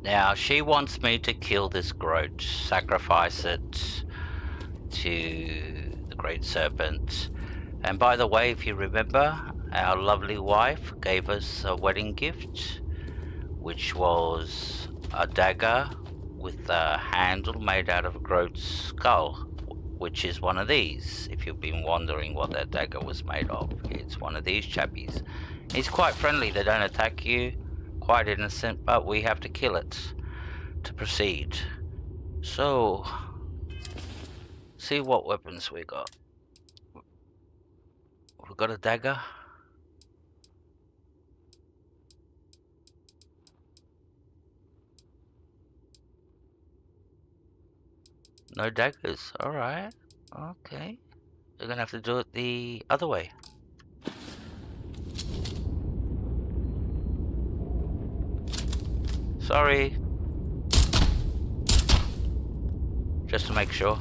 Now, she wants me to kill this Groat, sacrifice it to the Great Serpent. And by the way, if you remember, our lovely wife gave us a wedding gift, which was a dagger with a handle made out of a Groat's skull, which is one of these. If you've been wondering what that dagger was made of, it's one of these chappies. It's quite friendly, they don't attack you, quite innocent, but we have to kill it to proceed. So, see what weapons we got. We got a dagger. No daggers, alright. Okay. We're gonna have to do it the other way. Sorry. Just to make sure.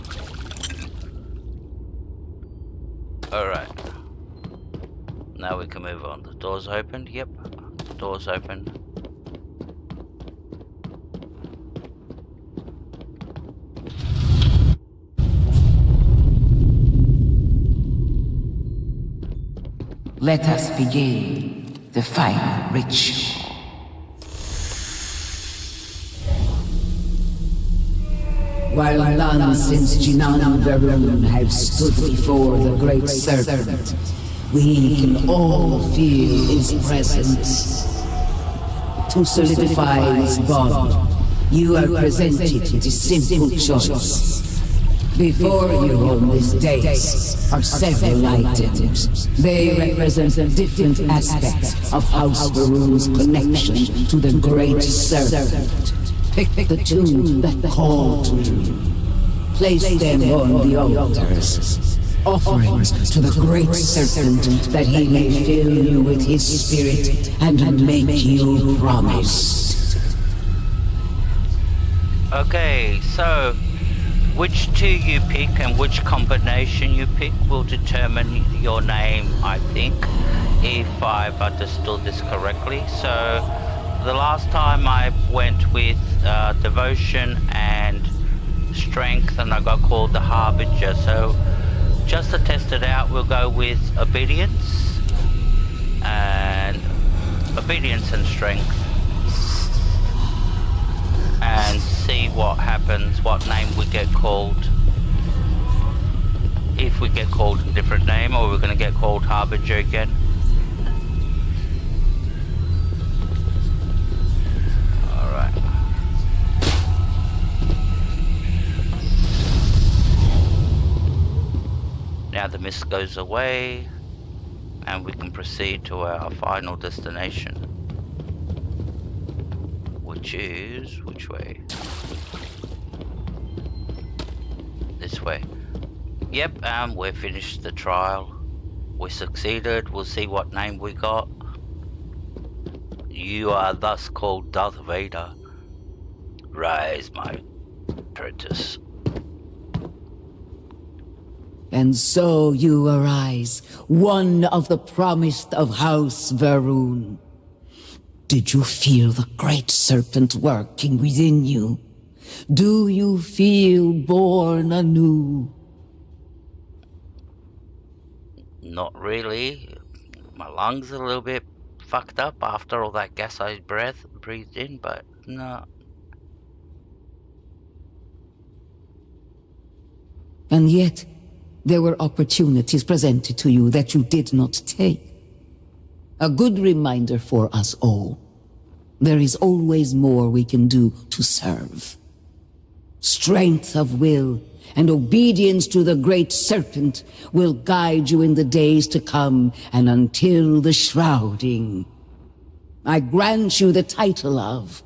Alright. Now we can move on. The door's open. Yep. The door's open. Let us begin the final ritual. while none since Jinan Varun have stood before the great serpent, we can all feel his presence. To solidify this bond, you are presented with a simple choice. Before you on this dais are several items. They represent different aspects of House Varun's connection to the great serpent. Pick the two that call to you. Place them on the altars. Offerings to the great serpent that he may fill you with his spirit and make you promised. Okay, so which two you pick and which combination you pick will determine your name, I think, if I've understood this correctly. So the last time I went with devotion and strength and I got called the Harbinger, so just to test it out we'll go with obedience and strength and see what happens, what name we get called. If we get called a different name or we're going to get called Harbinger again. Alright. Now the mist goes away and we can proceed to our final destination. Which is, which way? This way. Yep, we finished the trial. We succeeded. We'll see what name we got. You are thus called Darth Vader. Rise, my apprentice. And so you arise, one of the promised of House Varun. Did you feel the great serpent working within you? Do you feel born anew? Not really. My lungs are a little bit fucked up after all that gas I breathed in, but no. And yet, there were opportunities presented to you that you did not take. A good reminder for us all. There is always more we can do to serve. Strength of will and obedience to the great serpent will guide you in the days to come and until the shrouding. I grant you the title of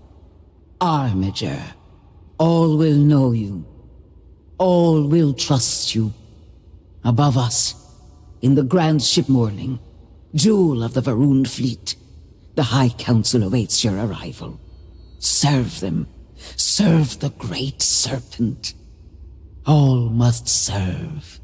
Armiger. All will know you. All will trust you. Above us, in the grand ship morning, jewel of the Varun fleet, the High Council awaits your arrival. Serve them. Serve the great serpent. All must serve.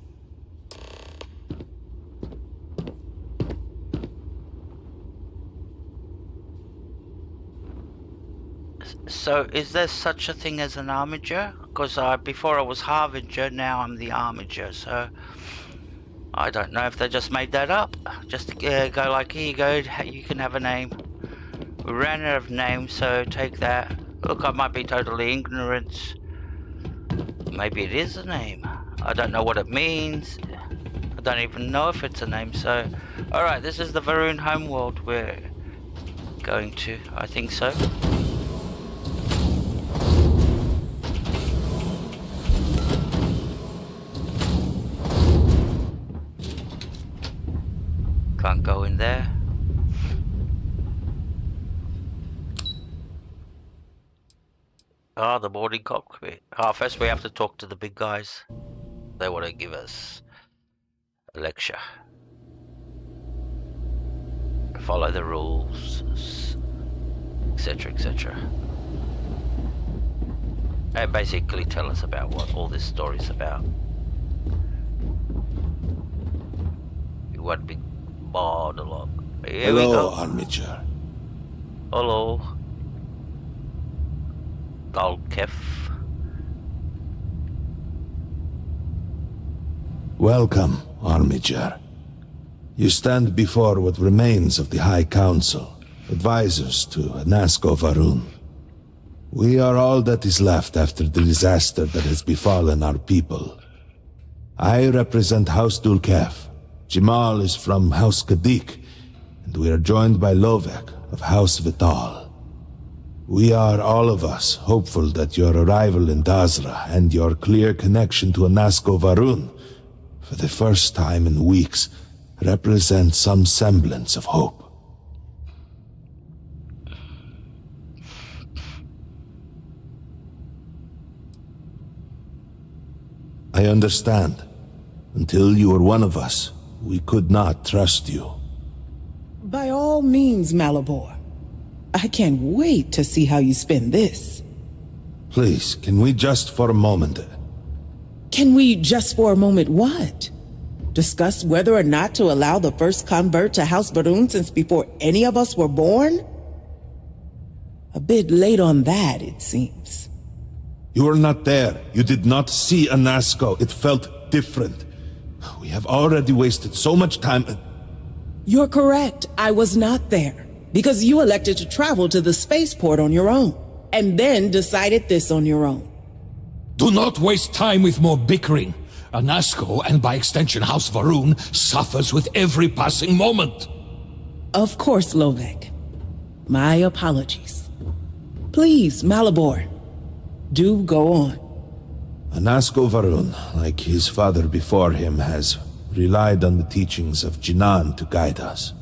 So, is there such a thing as an Armiger? Because before I was Harbinger, now I'm the Armiger, so I don't know if they just made that up. Just to go like, here you go, you can have a name. We ran out of names, so take that. Look, I might be totally ignorant. Maybe it is a name. I don't know what it means. I don't even know if it's a name, so... Alright, this is the Varun homeworld we're going to. I think so. Can't go in there. Ah, the boarding cockpit. First we have to talk to the big guys. They want to give us a lecture. Follow the rules, etc, etc. And basically tell us about what all this story's about. One big monologue. Here Hello, we go. Armiger. Hello. Dalkef. Welcome, Armiger. You stand before what remains of the High Council, advisors to Nasco Varun. We are all that is left after the disaster that has befallen our people. I represent House Dulkef. Jamal is from House Kadik, and we are joined by Lovek of House Vital. We are, all of us, hopeful that your arrival in Dazra and your clear connection to Anasko Varun, for the first time in weeks, represent some semblance of hope. I understand. Until you were one of us, we could not trust you. By all means, Malabor. I can't wait to see how you spend this. Please, can we just for a moment... Can we just for a moment what? Discuss whether or not to allow the first convert to House Varun since before any of us were born? A bit late on that, it seems. You were not there. You did not see Anasko. It felt different. We have already wasted so much time. You're correct. I was not there. Because you elected to travel to the spaceport on your own. And then decided this on your own. Do not waste time with more bickering. Anasko, and by extension House Varun, suffers with every passing moment. Of course, Lovek. My apologies. Please, Malabor. Do go on. Anasko Varun, like his father before him, has relied on the teachings of Jinan to guide us.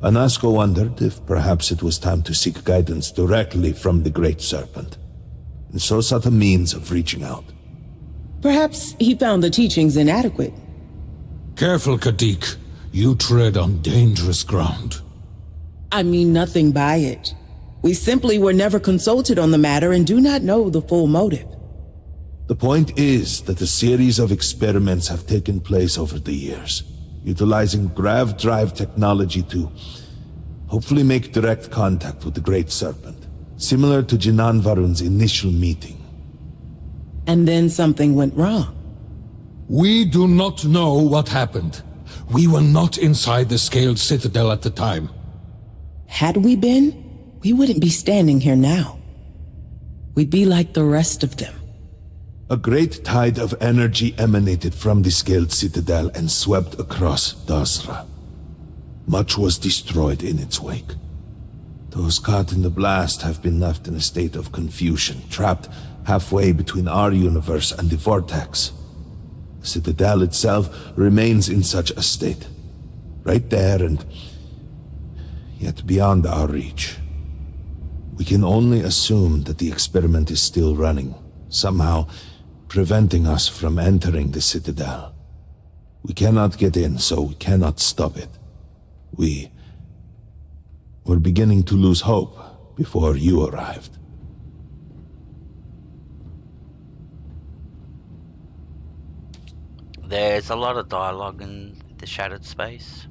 Anasko wondered if perhaps it was time to seek guidance directly from the Great Serpent, and so sought a means of reaching out. Perhaps he found the teachings inadequate. Careful, Kadik. You tread on dangerous ground. I mean nothing by it. We simply were never consulted on the matter and do not know the full motive. The point is that a series of experiments have taken place over the years, utilizing grav drive technology to hopefully make direct contact with the Great Serpent, similar to Jinan Varun's initial meeting. And then something went wrong. We do not know what happened. We were not inside the Scaled Citadel at the time. Had we been, we wouldn't be standing here now. We'd be like the rest of them. A great tide of energy emanated from the Scaled Citadel and swept across Dazra. Much was destroyed in its wake. Those caught in the blast have been left in a state of confusion, trapped halfway between our universe and the Vortex. The Citadel itself remains in such a state, right there and yet beyond our reach. We can only assume that the experiment is still running, somehow preventing us from entering the Citadel. We cannot get in, so we cannot stop it. We're beginning to lose hope before you arrived. There's a lot of dialogue in the Shattered Space.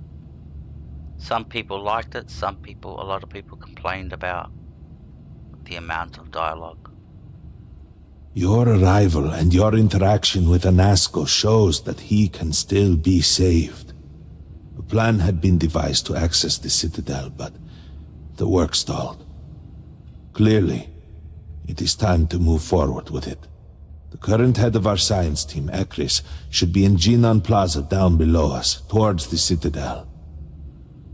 Some people liked it, a lot of people complained about the amount of dialogue. Your arrival and your interaction with Anasko shows that he can still be saved. A plan had been devised to access the Citadel, but the work stalled. Clearly, it is time to move forward with it. The current head of our science team, Ekris, should be in Jinan Plaza down below us, towards the Citadel.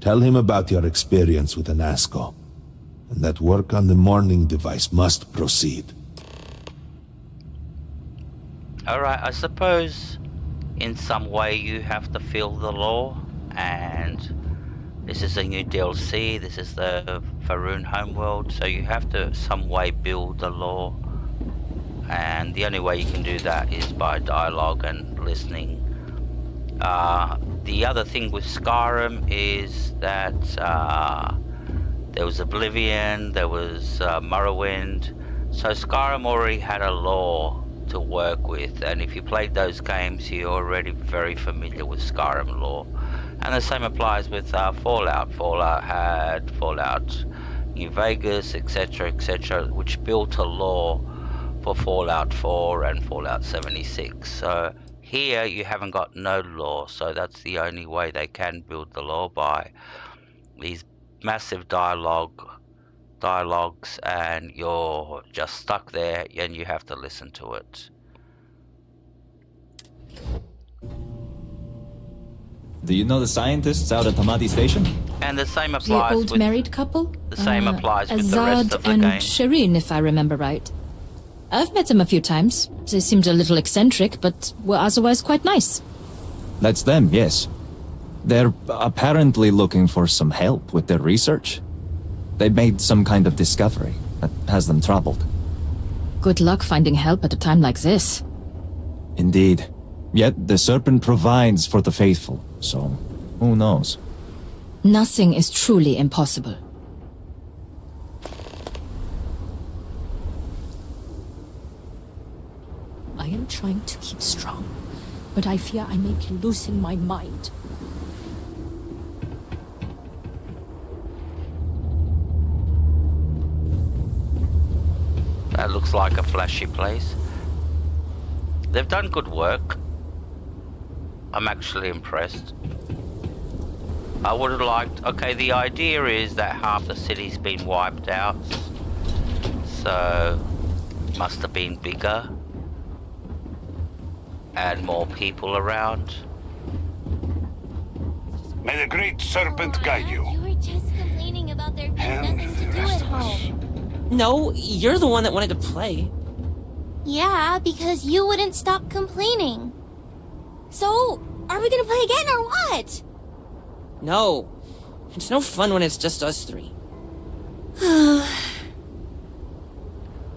Tell him about your experience with Anasko, and that work on the morning device must proceed. Alright, I suppose in some way you have to feel the law, and this is a new DLC, this is the Varun homeworld, so you have to some way build the law, and the only way you can do that is by dialogue and listening. The other thing with Skyrim is that there was Oblivion, there was Morrowind, so Skyrim already had a law to work with, and if you played those games you're already very familiar with Skyrim law. And the same applies with Fallout. Fallout had Fallout New Vegas, etc, which built a law for Fallout 4 and Fallout 76. So here you haven't got no law, so that's the only way they can build the law, by these massive dialogue dialogues and you're just stuck there and you have to listen to it. Do you know the scientists out at Hamadi Station? And the same The applies old with married couple? the same applies with the Azad rest of the and game. Shireen, if I remember right. I've met them a few times. They seemed a little eccentric, but were otherwise quite nice. That's them, yes. They're apparently looking for some help with their research. They made some kind of discovery that has them troubled. Good luck finding help at a time like this. Indeed. Yet the Serpent provides for the faithful, so who knows? Nothing is truly impossible. I am trying to keep strong, but I fear I may be losing my mind. That looks like a flashy place. They've done good work. I'm actually impressed. I would have liked... Okay, the idea is that half the city's been wiped out. So... must have been bigger. And more people around. May the great serpent guide you. You were just complaining about there being And nothing to the do rest at of us. home. No, you're the one that wanted to play. Yeah, because you wouldn't stop complaining. So, are we gonna play again or what? No. It's no fun when it's just us three.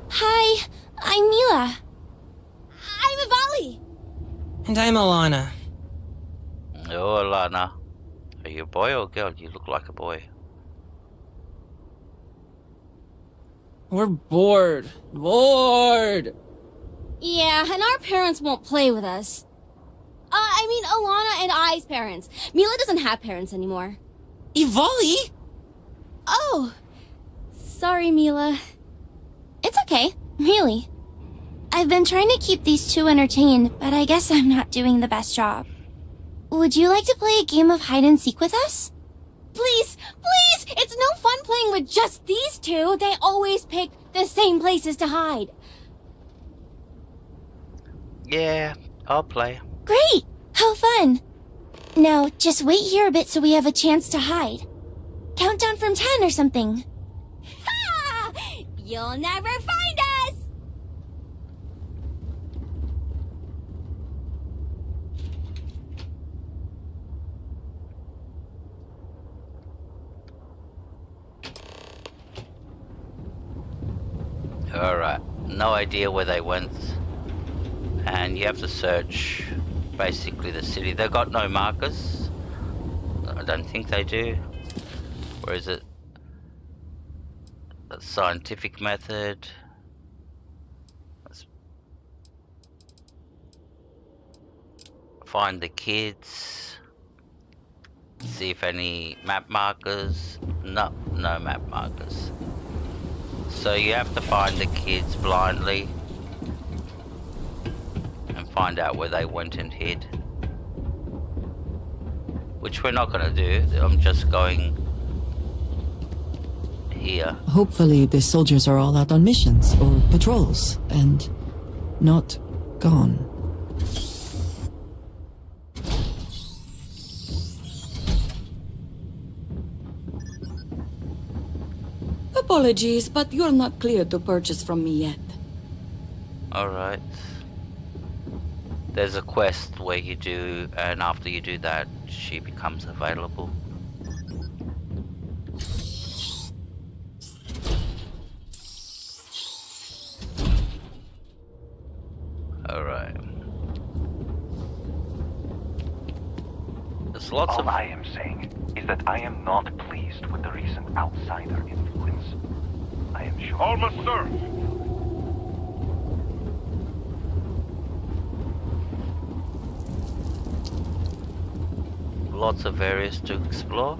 Hi, I'm Mila. I'm Ivali. And I'm Alana. Oh, Alana. Are you a boy or a girl? You look like a boy. We're bored. Bored! Yeah, and our parents won't play with us. I mean, Alana and I's parents. Mila doesn't have parents anymore. Ivali? Oh. Sorry, Mila. It's okay, really. I've been trying to keep these two entertained, but I guess I'm not doing the best job. Would you like to play a game of hide and seek with us? Please, please! It's no fun playing with just these two. They always pick the same places to hide. Yeah, I'll play. Great! How fun! Now, just wait here a bit so we have a chance to hide. Count down from 10 or something. Ha! You'll never find us! Alright, no idea where they went. And you have to search basically the city. They've got no markers. I don't think they do. Where is it? A scientific method. Let's find the kids. See if any map markers. No map markers. So you have to find the kids blindly and find out where they went and hid. Which we're not gonna do. I'm just going here. Hopefully the soldiers are all out on missions or patrols and not gone. Apologies, but you're not clear to purchase from me yet. Alright. There's a quest where you do, and after you do that, she becomes available. Alright. There's lots of... All I am saying is that I am not pleased with the recent outsider influence. I am sure... Almost, sir! Lots of areas to explore.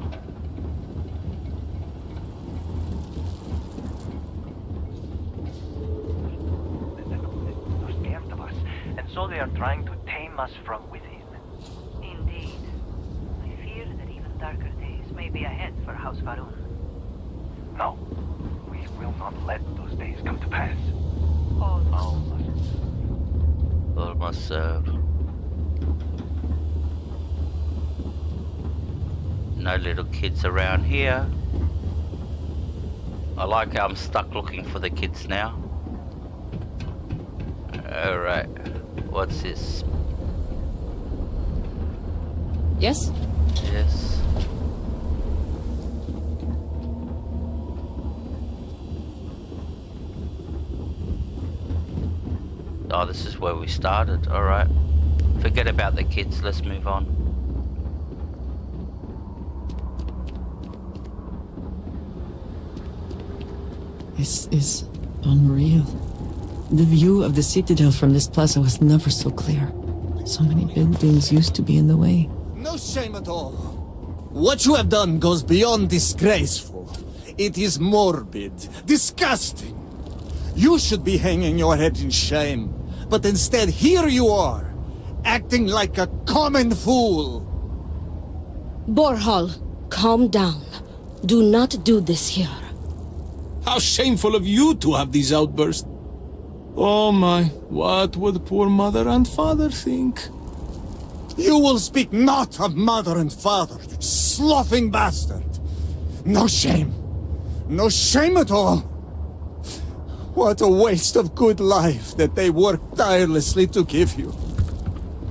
They're scared of us, and so they are trying to tame us from within. Indeed. I fear that even darker days may be ahead for House Varun. No, we will not let those days come to pass. All must serve. No little kids around here. I like how I'm stuck looking for the kids now. Alright, what's this? Yes? Yes. Oh, this is where we started. Alright. Forget about the kids, let's move on. This is unreal. The view of the Citadel from this plaza was never so clear. So many buildings used to be in the way. No shame at all. What you have done goes beyond disgraceful. It is morbid, disgusting. You should be hanging your head in shame. But instead, here you are, acting like a common fool. Borhal, calm down. Do not do this here. How shameful of you to have these outbursts. Oh my, what would poor mother and father think? You will speak not of mother and father, you sloughing bastard. No shame. No shame at all. What a waste of good life that they worked tirelessly to give you.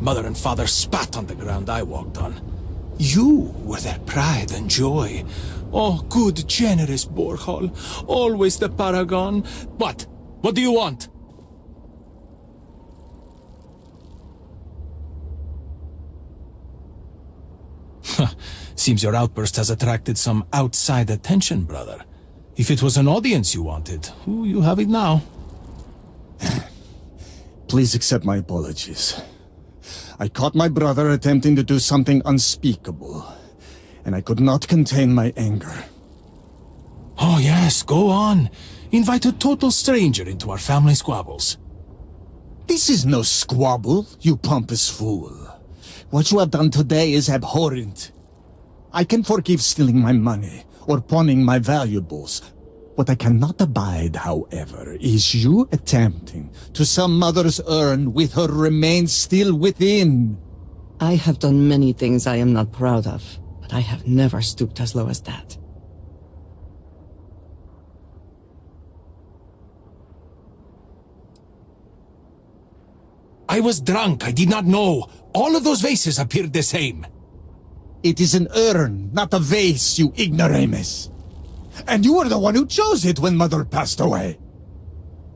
Mother and father spat on the ground I walked on. You were their pride and joy. Oh, good, generous Borhal. Always the paragon. What? What do you want? Seems your outburst has attracted some outside attention, brother. If it was an audience you wanted, you have it now. Please accept my apologies. I caught my brother attempting to do something unspeakable, and I could not contain my anger. Oh yes, go on. Invite a total stranger into our family squabbles. This is no squabble, you pompous fool. What you have done today is abhorrent. I can forgive stealing my money or pawning my valuables. What I cannot abide, however, is you attempting to some mother's urn with her remains still within. I have done many things I am not proud of, but I have never stooped as low as that. I was drunk, I did not know. All of those vases appeared the same. It is an urn, not a vase, you ignoramus. And you were the one who chose it when Mother passed away.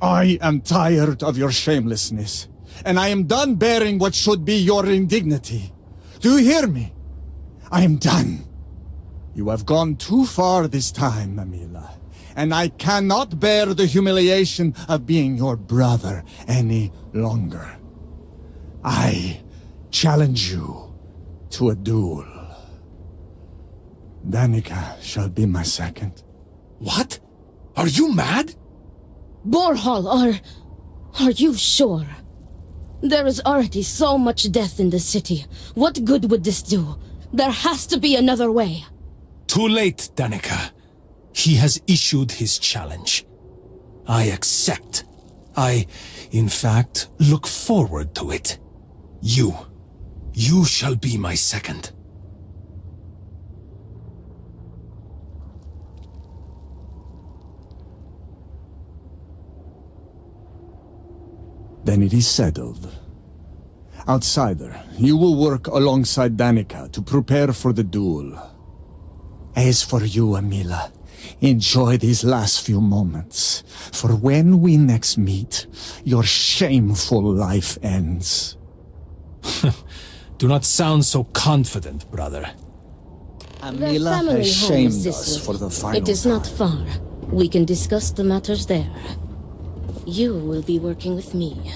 I am tired of your shamelessness, and I am done bearing what should be your indignity. Do you hear me? I am done. You have gone too far this time, Amila, and I cannot bear the humiliation of being your brother any longer. I challenge you to a duel. Danica shall be my second. What? Are you mad? Borhal, are you sure? There is already so much death in the city. What good would this do? There has to be another way. Too late, Danica. He has issued his challenge. I accept. I, in fact, look forward to it. You shall be my second. Then it is settled. Outsider, you will work alongside Danica to prepare for the duel. As for you, Amila, enjoy these last few moments, for when we next meet, your shameful life ends. Do not sound so confident, brother. Amila has shamed us for the final It is not far. We can discuss the matters there. You will be working with me.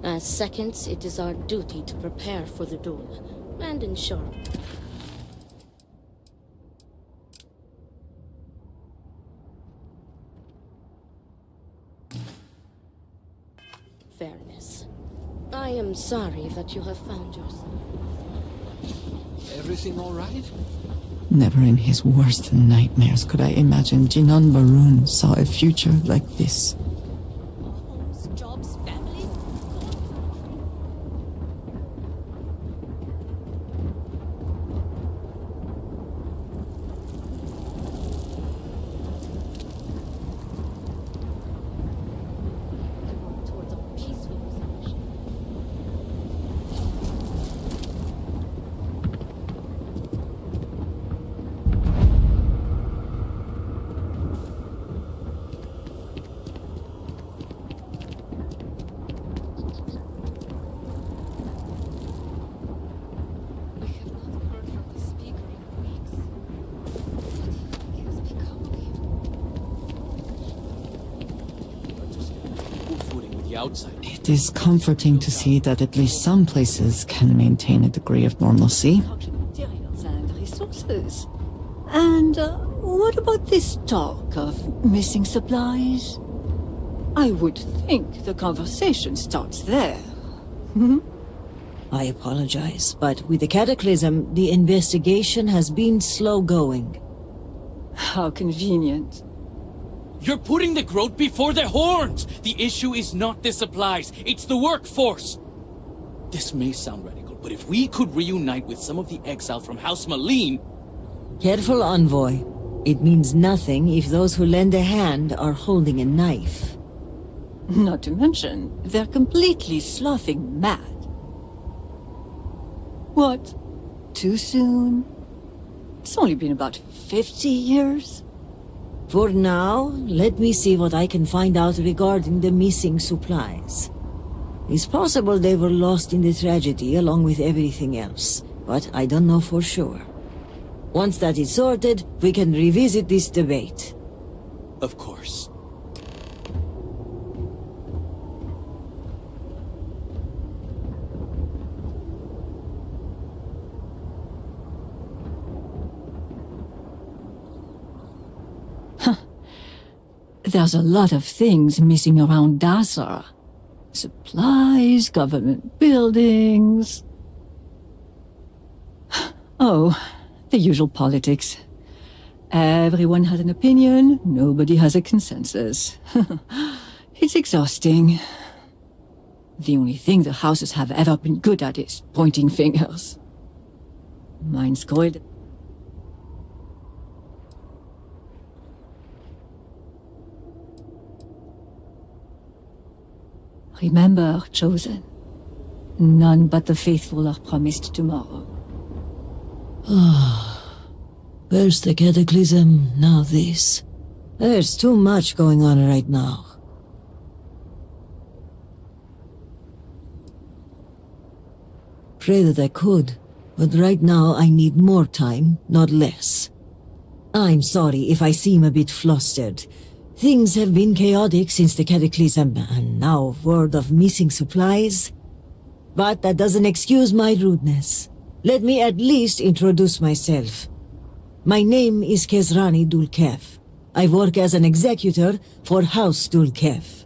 As seconds, it is our duty to prepare for the duel and ensure. Fairness. I am sorry that you have found yourself. Everything all right? Never in his worst nightmares could I imagine Jinan Barun saw a future like this. It is comforting to see that at least some places can maintain a degree of normalcy. Materials and resources. And what about this talk of missing supplies? I would think the conversation starts there. I apologize, but with the cataclysm, the investigation has been slow going. How convenient. You're putting the growth before the horns! The issue is not the supplies, it's the workforce! This may sound radical, but if we could reunite with some of the exiles from House Malene... Careful, Envoy. It means nothing if those who lend a hand are holding a knife. Not to mention, they're completely sloughing mad. What? Too soon? It's only been about 50 years? For now, let me see what I can find out regarding the missing supplies. It's possible they were lost in the tragedy along with everything else, but I don't know for sure. Once that is sorted, we can revisit this debate. Of course. There's a lot of things missing around Dassar. Supplies, government buildings... Oh, the usual politics. Everyone has an opinion, nobody has a consensus. It's exhausting. The only thing the houses have ever been good at is pointing fingers. Mine's called... Remember, Chosen, none but the faithful are promised tomorrow. Where's the cataclysm, now this? There's too much going on right now. Pray that I could, but right now I need more time, not less. I'm sorry if I seem a bit flustered. Things have been chaotic since the cataclysm, and now word of missing supplies. But that doesn't excuse my rudeness. Let me at least introduce myself. My name is Kezrani Dulkev. I work as an executor for House Dulkev.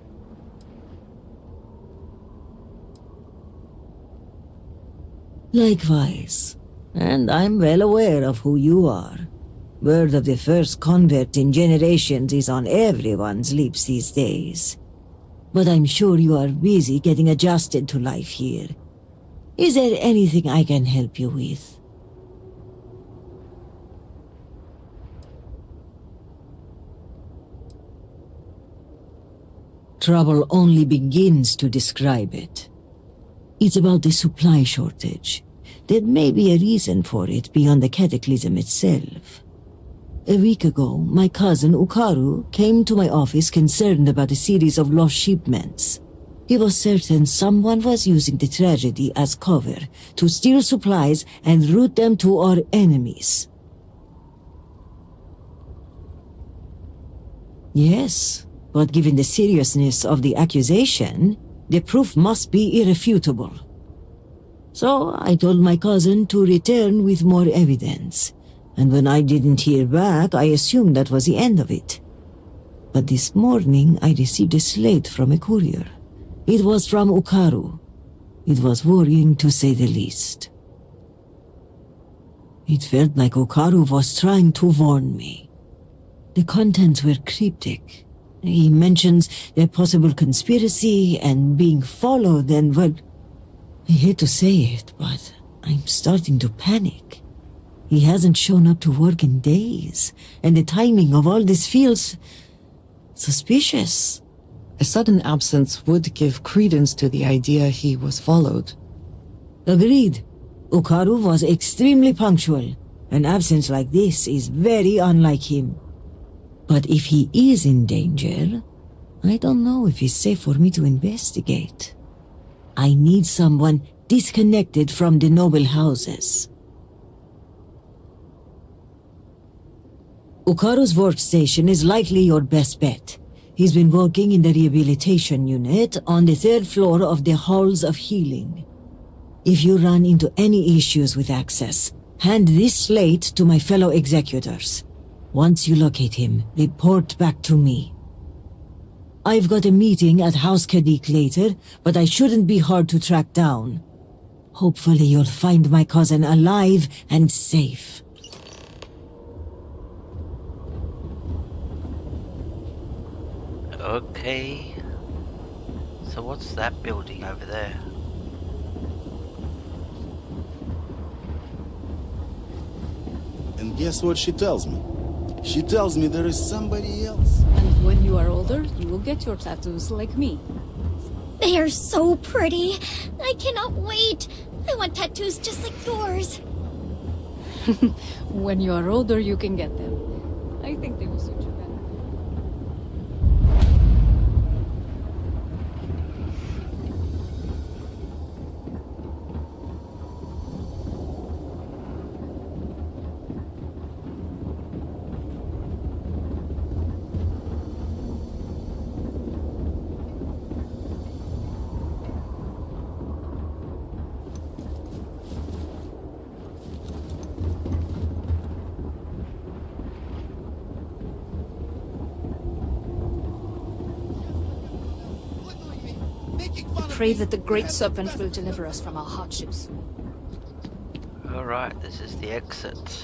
Likewise. And I'm well aware of who you are. Word of the first convert in generations is on everyone's lips these days. But I'm sure you are busy getting adjusted to life here. Is there anything I can help you with? Trouble only begins to describe it. It's about the supply shortage. There may be a reason for it beyond the cataclysm itself. A week ago, my cousin Ukaru came to my office concerned about a series of lost shipments. He was certain someone was using the tragedy as cover to steal supplies and route them to our enemies. Yes, but given the seriousness of the accusation, the proof must be irrefutable. So I told my cousin to return with more evidence. And when I didn't hear back, I assumed that was the end of it. But this morning, I received a slate from a courier. It was from Ukaru. It was worrying to say the least. It felt like Okaru was trying to warn me. The contents were cryptic. He mentions a possible conspiracy and being followed and, well, I hate to say it, but I'm starting to panic. He hasn't shown up to work in days, and the timing of all this feels suspicious. A sudden absence would give credence to the idea he was followed. Agreed. Okaru was extremely punctual. An absence like this is very unlike him. But if he is in danger, I don't know if it's safe for me to investigate. I need someone disconnected from the noble houses. Okaru's workstation is likely your best bet. He's been working in the rehabilitation unit on the 3rd floor of the Halls of Healing. If you run into any issues with access, hand this slate to my fellow executors. Once you locate him, report back to me. I've got a meeting at House Kadik later, but I shouldn't be hard to track down. Hopefully you'll find my cousin alive and safe. Okay. So what's that building over there? And guess what she tells me? She tells me there is somebody else. And when you are older, you will get your tattoos like me. They are so pretty. I cannot wait. I want tattoos just like yours. When you are older, you can get them. I think they will suit you better. Pray that the Great Serpent will deliver us from our hardships. Alright, this is the exit.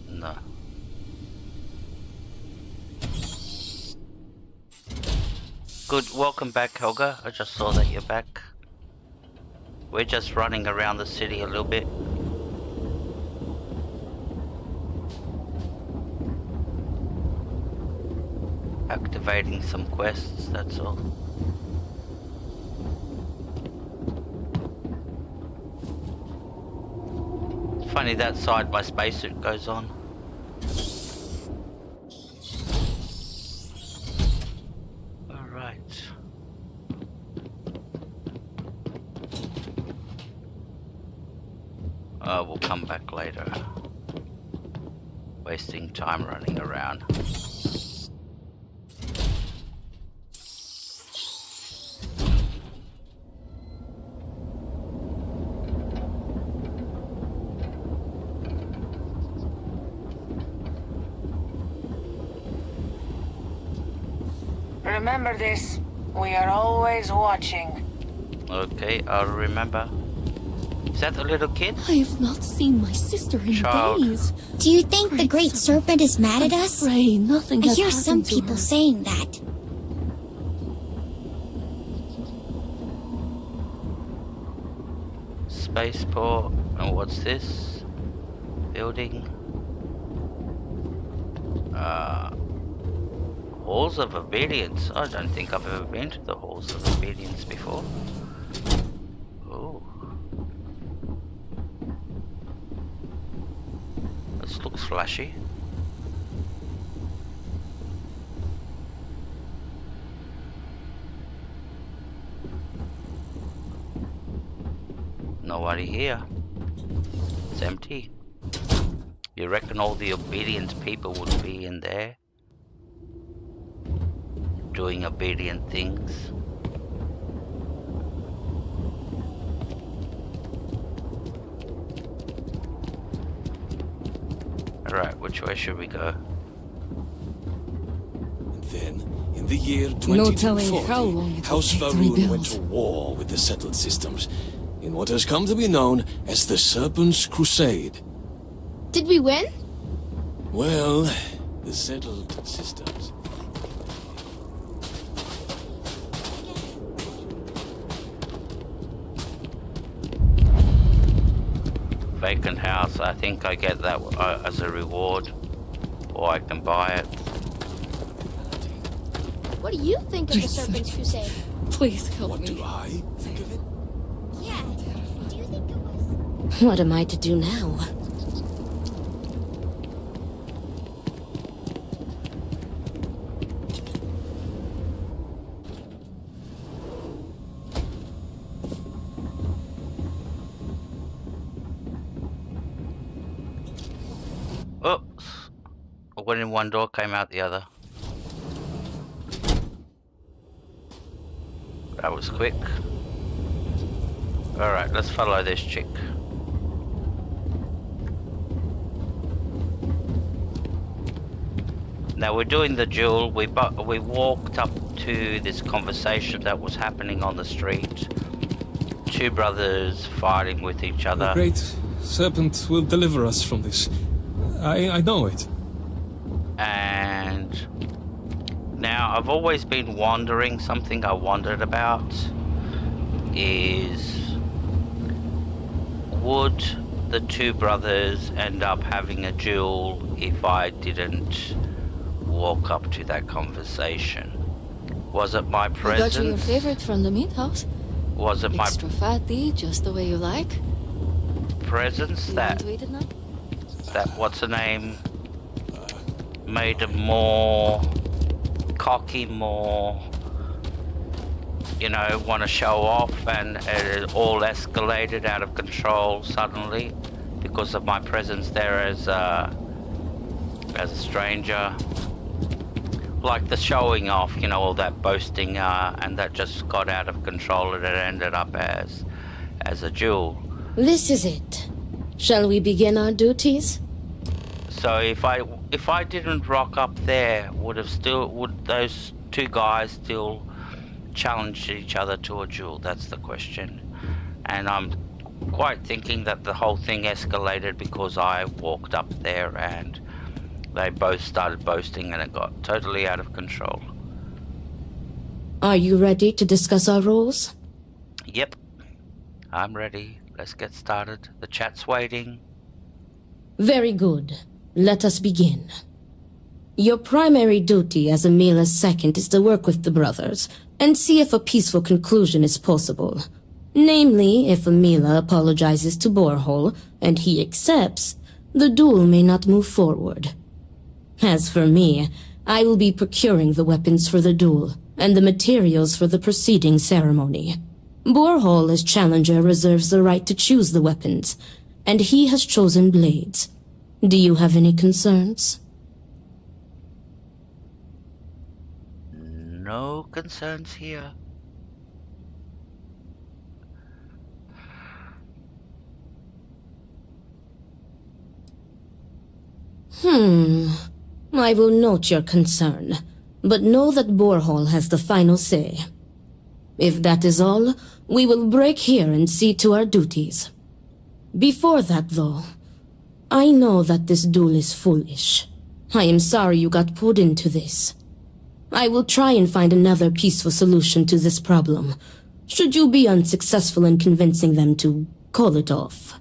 No. Good, welcome back, Helga. I just saw that you're back. We're just running around the city a little bit. Activating some quests, that's all. It's funny that side my spacesuit goes on. We'll come back later. Wasting time running around. Remember this. We are always watching. Okay, I'll remember. Is that the little kid? I have not seen my sister in days. Do you think the Great Serpent is mad at us? Pray nothing I has hear happened some to people her. saying that. Spaceport. And what's this? Building. Halls of Obedience. I don't think I've ever been to the Halls of Obedience before. Oh. This looks flashy. Nobody here. It's empty. You reckon all the obedient people would be in there? Doing obedient things? Alright, which way should we go? Then, in the year No telling 2240, how long it will House take to Varun rebuild. went to war with the settled systems in what has come to be known as the Serpent's Crusade. Did we win? Well, the settled systems. Vacant house, I think I get that as a reward. Or I can buy it. What do you think of the Serpent's Crusade? Please help me. What do I think of it? Yeah. Do you think it was? What am I to do now? Oops. I went in one door, came out the other. That was quick. Alright, let's follow this chick. Now we're doing the duel. We walked up to this conversation that was happening on the street. Two brothers fighting with each other. The great serpent will deliver us from this. I know it. And now I've always been wondering, something I wondered about is, would the two brothers end up having a duel if I didn't walk up to that conversation? Was it my I got presence? you your favorite from the meat house. Was it my Extra fatty, just the way you like. presence You that want to eat it now? what's her name made him more cocky, more, you know, want to show off, and it all escalated out of control suddenly because of my presence there as a stranger. Like the showing off, you know, all that boasting, and that just got out of control, and it ended up as a duel. This is it. Shall we begin our duties? So if I didn't rock up there, would those two guys still challenge each other to a duel? That's the question. And I'm quite thinking that the whole thing escalated because I walked up there and they both started boasting and it got totally out of control. Are you ready to discuss our roles? Yep, I'm ready. Let's get started. The chat's waiting. Very good. Let us begin. Your primary duty as Emila's second is to work with the brothers and see if a peaceful conclusion is possible. Namely, if Emila apologizes to Borehole and he accepts, the duel may not move forward. As for me, I will be procuring the weapons for the duel and the materials for the preceding ceremony. Borehole as challenger reserves the right to choose the weapons, and he has chosen blades. Do you have any concerns? No concerns here. I will note your concern, but know that Borehole has the final say. If that is all, we will break here and see to our duties. Before that, though, I know that this duel is foolish. I am sorry you got pulled into this. I will try and find another peaceful solution to this problem, should you be unsuccessful in convincing them to call it off.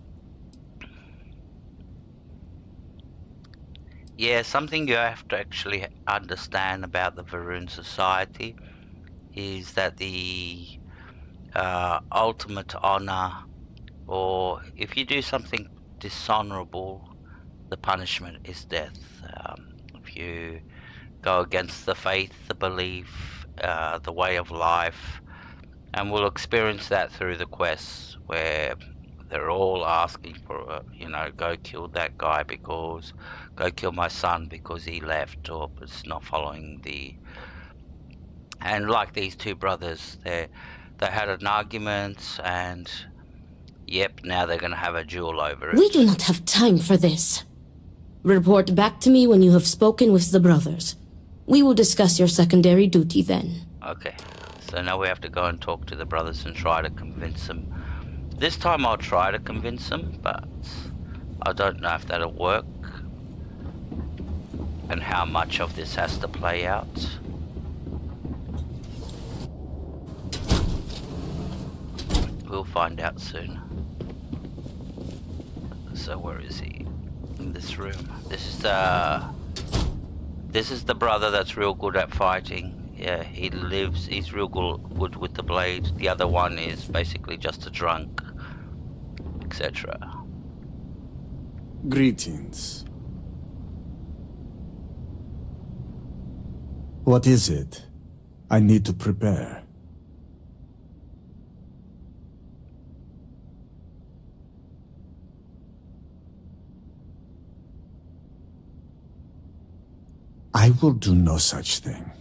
Yeah, something you have to actually understand about the Varun society is that the ultimate honor, or if you do something dishonorable, the punishment is death. If you go against the faith, the belief, the way of life, and we'll experience that through the quests where they're all asking for, you know, go kill that guy because, go kill my son because he left or is not following the... And like these two brothers, they had an argument and, yep, now they're going to have a duel over it. We do not have time for this. Report back to me when you have spoken with the brothers. We will discuss your secondary duty then. Okay, so now we have to go and talk to the brothers and try to convince them. This time I'll try to convince them, but I don't know if that'll work and how much of this has to play out. We'll find out soon. So where is he? In this room. This is the brother that's real good at fighting. Yeah, he's real good with the blade. The other one is basically just a drunk, etc. Greetings. What is it? I need to prepare. I will do no such thing,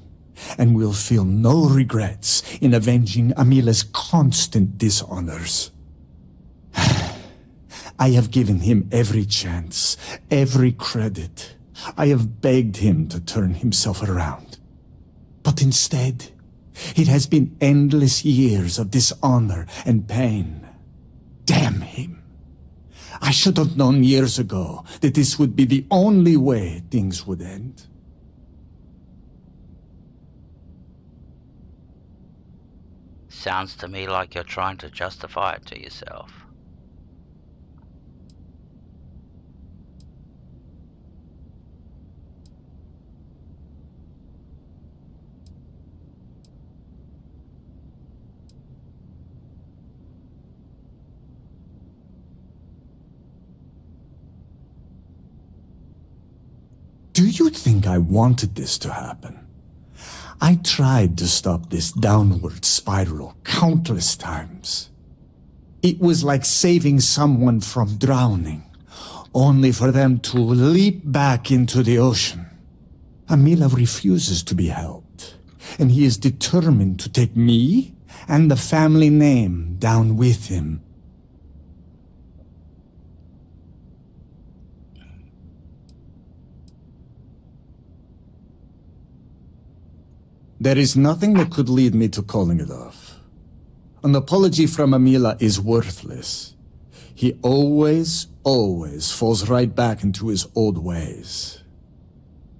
and will feel no regrets in avenging Amila's constant dishonors. I have given him every chance, every credit. I have begged him to turn himself around. But instead, it has been endless years of dishonor and pain. Damn him. I should have known years ago that this would be the only way things would end. Sounds to me like you're trying to justify it to yourself. Do you think I wanted this to happen? I tried to stop this downward spiral countless times. It was like saving someone from drowning, only for them to leap back into the ocean. Amila refuses to be helped, and he is determined to take me and the family name down with him. There is nothing that could lead me to calling it off. An apology from Amila is worthless. He always falls right back into his old ways.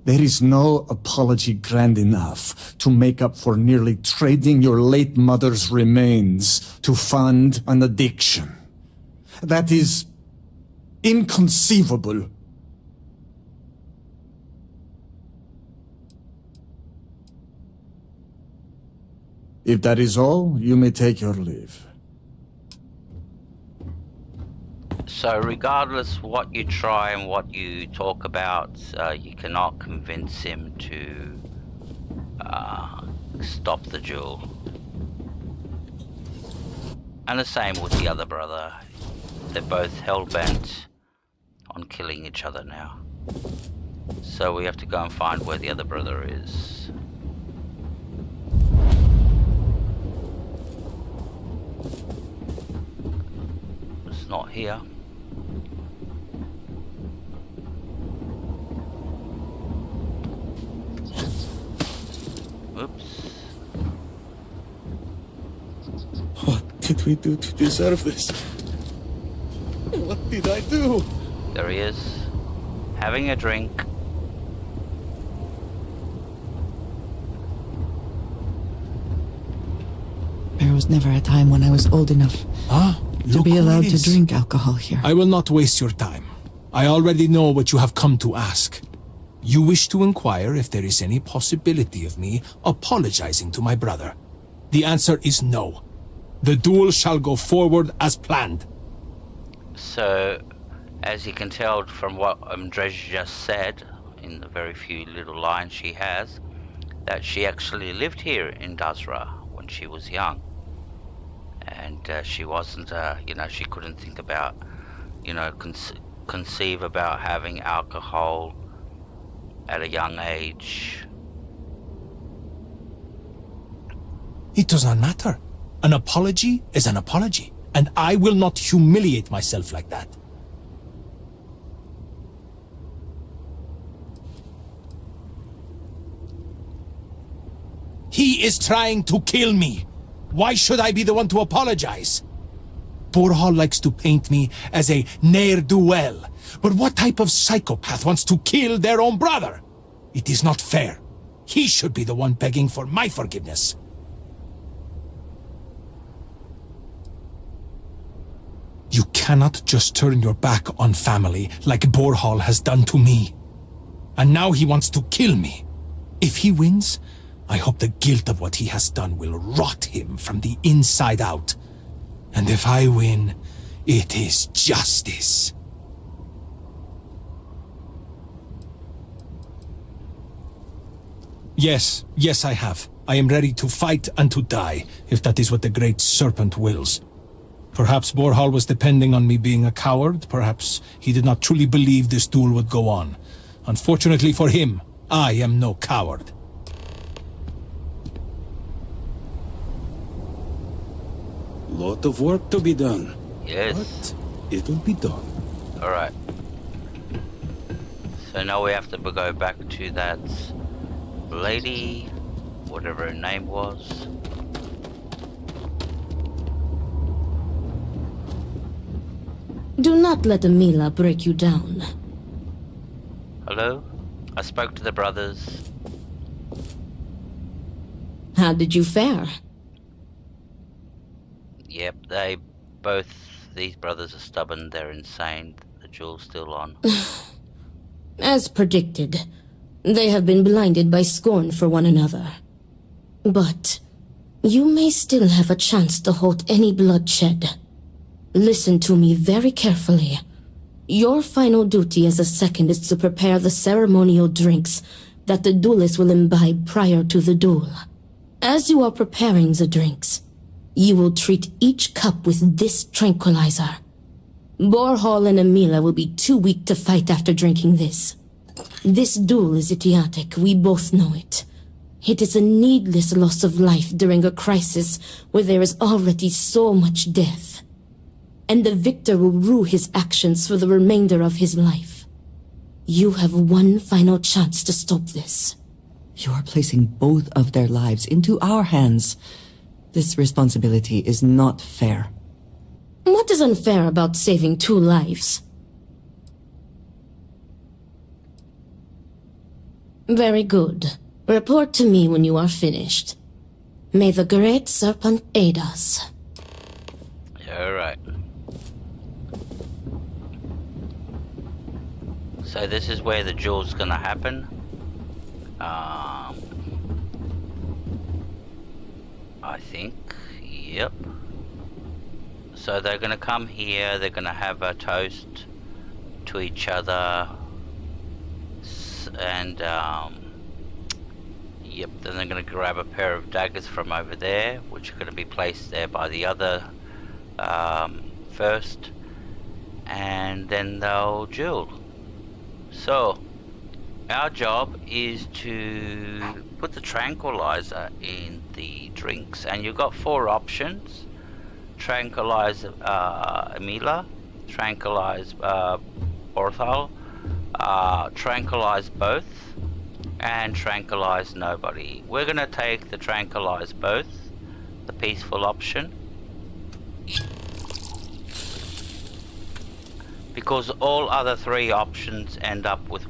There is no apology grand enough to make up for nearly trading your late mother's remains to fund an addiction. That is inconceivable. If that is all, you may take your leave. So regardless what you try and what you talk about, you cannot convince him to stop the duel. And the same with the other brother. They're both hell-bent on killing each other now. So we have to go and find where the other brother is. It's not here. Oops. What did we do to deserve this? What did I do? There he is, having a drink. There was never a time when I was old enough to be allowed to drink alcohol here. I will not waste your time. I already know what you have come to ask. You wish to inquire if there is any possibility of me apologizing to my brother. The answer is no. The duel shall go forward as planned. So, as you can tell from what Andrej just said, in the very few little lines she has, that she actually lived here in Dazra when she was young. And she wasn't, she couldn't think about, conceive about having alcohol at a young age. It does not matter. An apology is an apology, and I will not humiliate myself like that. He is trying to kill me. Why should I be the one to apologize? Borhall likes to paint me as a ne'er-do-well. But what type of psychopath wants to kill their own brother? It is not fair. He should be the one begging for my forgiveness. You cannot just turn your back on family like Borhall has done to me. And now he wants to kill me. If he wins, I hope the guilt of what he has done will rot him from the inside out. And if I win, it is justice. Yes, I have. I am ready to fight and to die, if that is what the Great Serpent wills. Perhaps Borhall was depending on me being a coward. Perhaps he did not truly believe this duel would go on. Unfortunately for him, I am no coward. Lot of work to be done. Yes. But it'll be done. Alright. So now we have to go back to that lady, whatever her name was. Do not let Amila break you down. Hello? I spoke to the brothers. How did you fare? Yep, these brothers are stubborn, they're insane. The duel's still on. As predicted, they have been blinded by scorn for one another. But you may still have a chance to halt any bloodshed. Listen to me very carefully. Your final duty as a second is to prepare the ceremonial drinks that the duelist will imbibe prior to the duel. As you are preparing the drinks, you will treat each cup with this tranquilizer. Borhall and Amila will be too weak to fight after drinking this. This duel is idiotic, we both know it. It is a needless loss of life during a crisis where there is already so much death. And the victor will rue his actions for the remainder of his life. You have one final chance to stop this. You are placing both of their lives into our hands. This responsibility is not fair. What is unfair about saving 2 lives? Very good. Report to me when you are finished. May the Great Serpent aid us. Alright. So this is where the duel's gonna happen. I think, yep. So they're gonna come here, they're gonna have a toast to each other, and yep, then they're gonna grab a pair of daggers from over there, which are gonna be placed there by the other first, and then they'll duel. So our job is to put the tranquilizer in the drinks, and you've got 4 options: tranquilize Amila, tranquilize Borthal, tranquilize both, and tranquilize nobody. We're gonna take the tranquilize both, the peaceful option, because all other 3 options end up with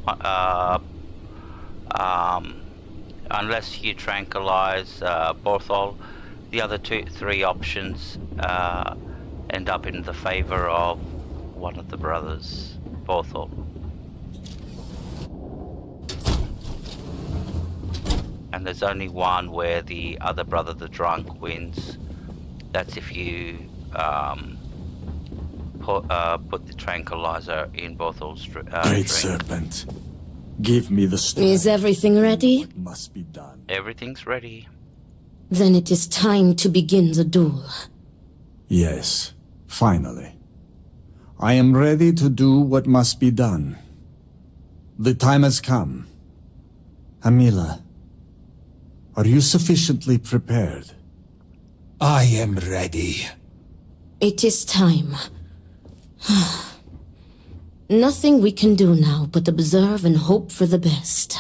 unless you tranquilize Borthol, the other 3 options end up in the favor of one of the brothers, Borthol. And there's only one where the other brother, the drunk, wins. That's if you put the tranquilizer in Borthol's Great drink. Serpent, give me the strength. Is everything ready? What must be done. Everything's ready. Then it is time to begin the duel. Yes, finally. I am ready to do what must be done. The time has come. Amila, are you sufficiently prepared? I am ready. It is time. Nothing we can do now but observe and hope for the best.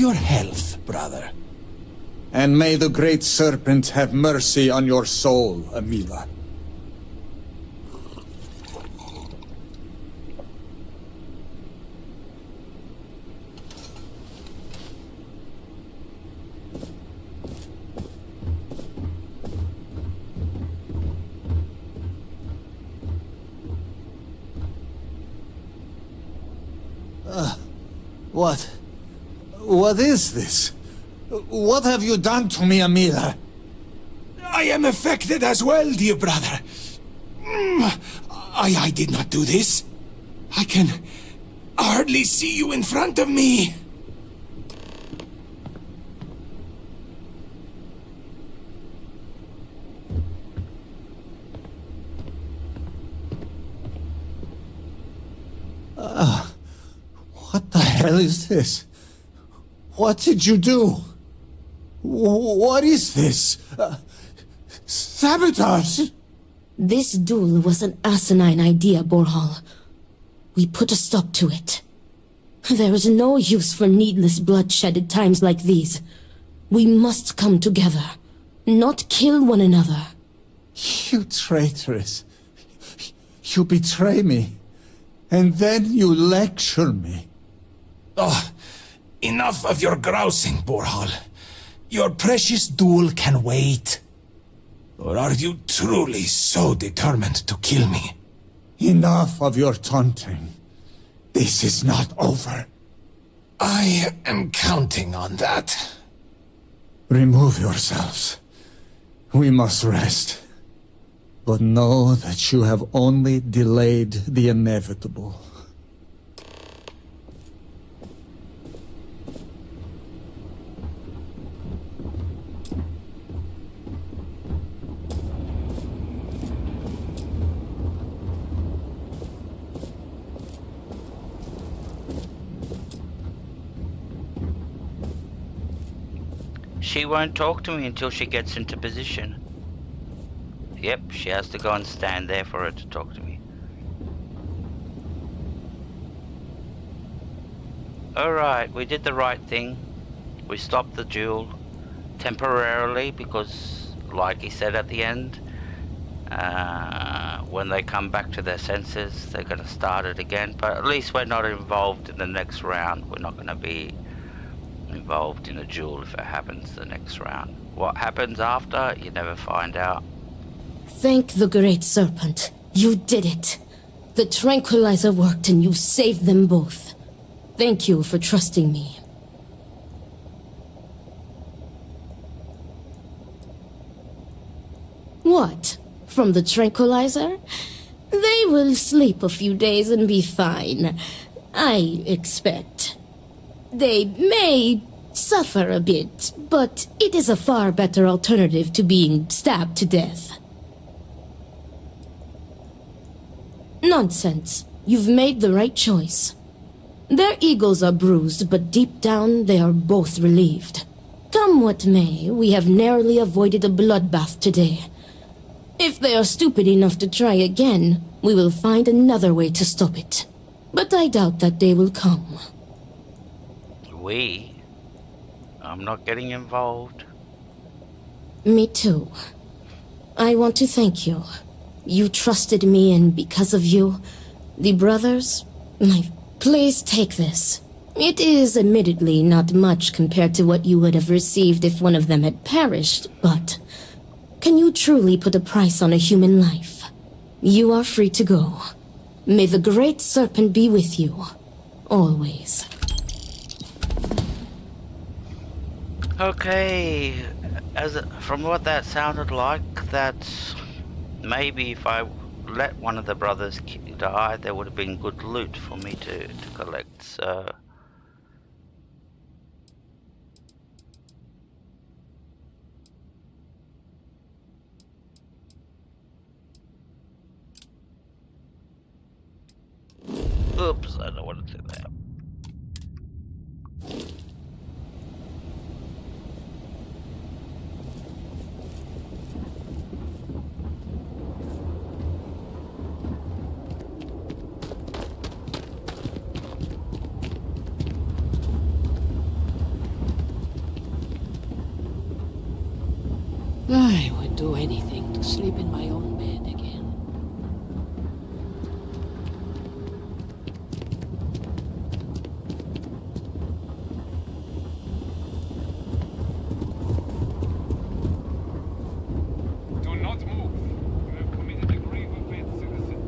your health, brother. And may the Great Serpent have mercy on your soul, Amila. What is this? What have you done to me, Amila? I am affected as well, dear brother. I did not do this. I can hardly see you in front of me. What the hell is this? What did you do? What is this? Sabotage? This duel was an asinine idea, Borhal. We put a stop to it. There is no use for needless bloodshed at times like these. We must come together, not kill one another. You traitoress. You betray me. And then you lecture me. Oh, enough of your grousing, Borhal. Your precious duel can wait. Or are you truly so determined to kill me? Enough of your taunting. This is not over. I am counting on that. Remove yourselves. We must rest. But know that you have only delayed the inevitable. She won't talk to me until she gets into position. Yep, she has to go and stand there for her to talk to me. Alright, we did the right thing. We stopped the duel temporarily because, like he said at the end, when they come back to their senses, they're going to start it again. But at least we're not involved in the next round. We're not going to be involved in a duel if it happens the next round. What happens after, you never find out. Thank the Great Serpent. You did it. The tranquilizer worked and you saved them both. Thank you for trusting me. What? From the tranquilizer? They will sleep a few days and be fine. I expect. They may suffer a bit, but it is a far better alternative to being stabbed to death. Nonsense. You've made the right choice. Their egos are bruised, but deep down they are both relieved. Come what may, we have narrowly avoided a bloodbath today. If they are stupid enough to try again, we will find another way to stop it. But I doubt that day will come. We? I'm not getting involved. Me too. I want to thank you. You trusted me, and because of you, the brothers... Please take this. It is admittedly not much compared to what you would have received if one of them had perished, but... Can you truly put a price on a human life? You are free to go. May the Great Serpent be with you. Always. Okay, from what that sounded like, that maybe if I let one of the brothers die, there would have been good loot for me to collect, so... Oops, I don't want to do that. I would do anything to sleep in my own bed again. Do not move. You have committed a grave offense, citizen.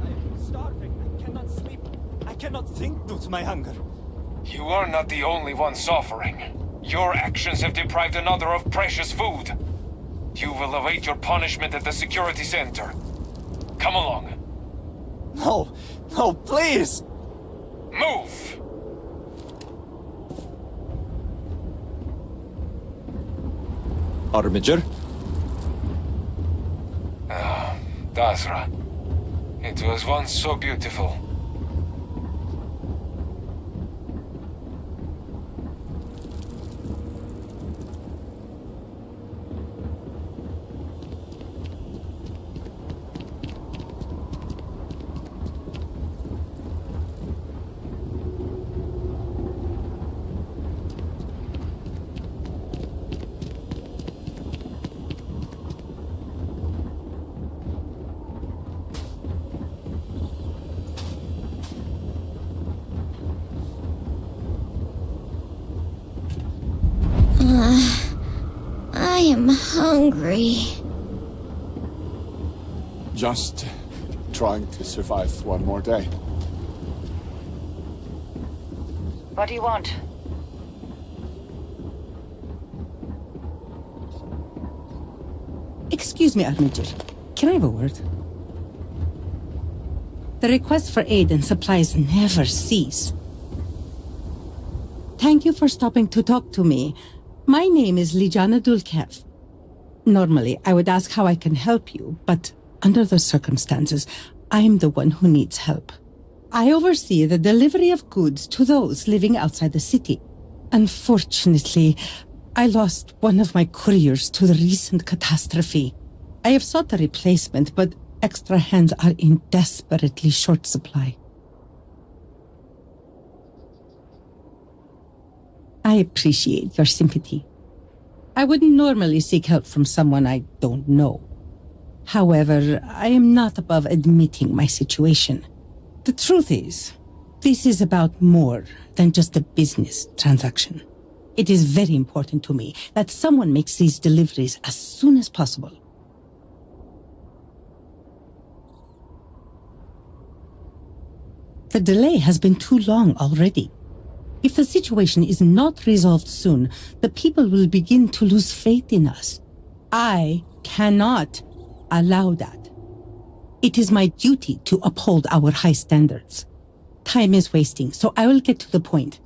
I am starving. I cannot sleep. I cannot think due to my hunger. You are not the only one suffering. Your actions have deprived another of precious food. You will await your punishment at the security center. Come along. No, no, please! Move! Armiger? Ah, Dazra. It was once so beautiful. I am hungry. Just trying to survive one more day. What do you want? Excuse me, Armiger. Can I have a word? The requests for aid and supplies never cease. Thank you for stopping to talk to me. My name is Lijana Dulkev. Normally, I would ask how I can help you, but under the circumstances, I'm the one who needs help. I oversee the delivery of goods to those living outside the city. Unfortunately, I lost one of my couriers to the recent catastrophe. I have sought a replacement, but extra hands are in desperately short supply. I appreciate your sympathy. I wouldn't normally seek help from someone I don't know. However, I am not above admitting my situation. The truth is, this is about more than just a business transaction. It is very important to me that someone makes these deliveries as soon as possible. The delay has been too long already. If the situation is not resolved soon, the people will begin to lose faith in us. I cannot allow that. It is my duty to uphold our high standards. Time is wasting, so I will get to the point.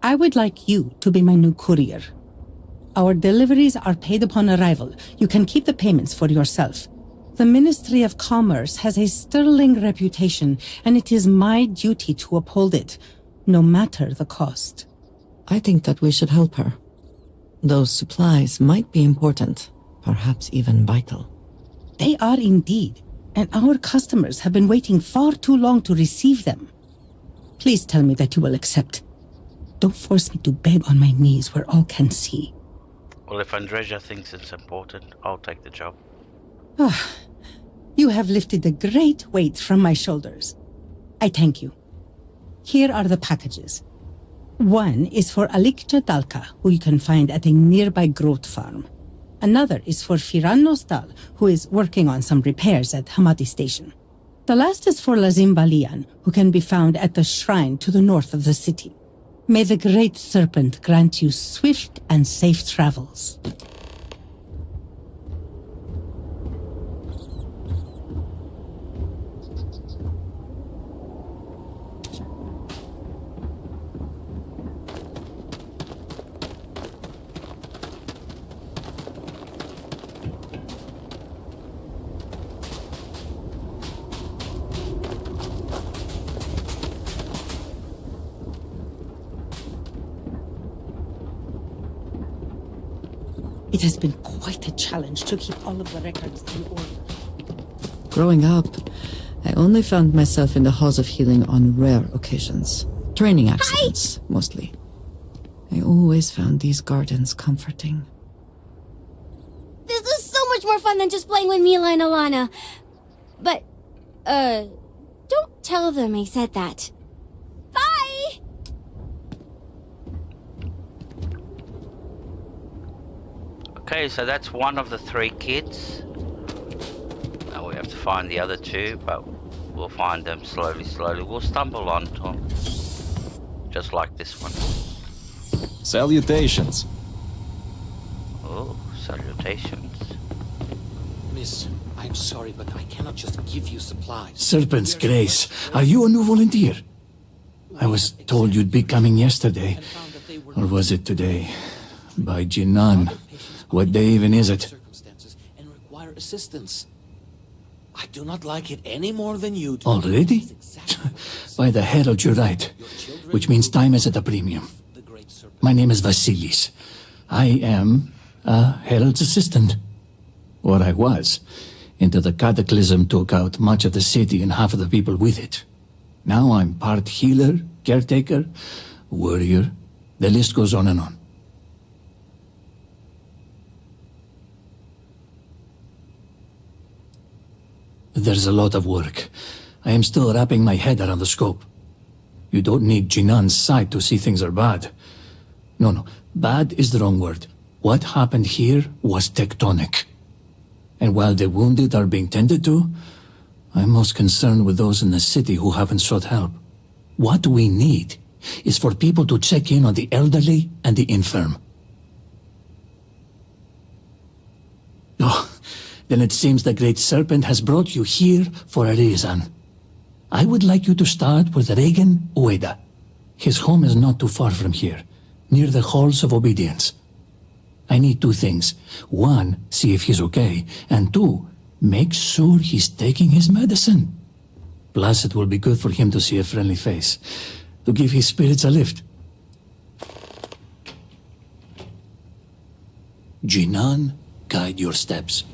I would like you to be my new courier. Our deliveries are paid upon arrival. You can keep the payments for yourself. The Ministry of Commerce has a sterling reputation, and it is my duty to uphold it, no matter the cost. I think that we should help her. Those supplies might be important, perhaps even vital. They are indeed, and our customers have been waiting far too long to receive them. Please tell me that you will accept. Don't force me to beg on my knees where all can see. Well, if Andreja thinks it's important, I'll take the job. Ah, you have lifted a great weight from my shoulders. I thank you. Here are the packages. One is for Alikcha Dalka, who you can find at a nearby growth farm. Another is for Firan Nostal, who is working on some repairs at Hamadi Station. The last is for Lazim Balian, who can be found at the shrine to the north of the city. May the Great Serpent grant you swift and safe travels. It has been quite a challenge to keep all of the records in order. Growing up, I only found myself in the halls of healing on rare occasions. Training accidents, mostly. I always found these gardens comforting. more fun than just playing with Mila and Alana. But, don't tell them I said that. Bye! Okay, so that's one of the 3 kids. Now we have to find the other 2, but we'll find them slowly. We'll stumble onto them. Just like this one. Salutations. Oh, salutations. Miss, I'm sorry, but I cannot just give you supplies. Serpent's Grace, are you a new volunteer? I was told you'd be coming yesterday. Or was it today? By Jinan. What day even is it? And require assistance. I do not like it any more than you do. Already? By the Herald, you're right. Which means time is at a premium. My name is Vasilis. I am a Herald's assistant. Or I was, until the cataclysm took out much of the city and half of the people with it. Now I'm part healer, caretaker, warrior. The list goes on and on. There's a lot of work. I am still wrapping my head around the scope. You don't need Jinan's sight to see things are bad. No, bad is the wrong word. What happened here was tectonic. And while the wounded are being tended to, I'm most concerned with those in the city who haven't sought help. What we need is for people to check in on the elderly and the infirm. Oh, then it seems the Great Serpent has brought you here for a reason. I would like you to start with Regan Ueda. His home is not too far from here, near the Halls of Obedience. I need 2 things. 1, see if he's okay, and 2, make sure he's taking his medicine. Plus, it will be good for him to see a friendly face, to give his spirits a lift. Jinan, guide your steps.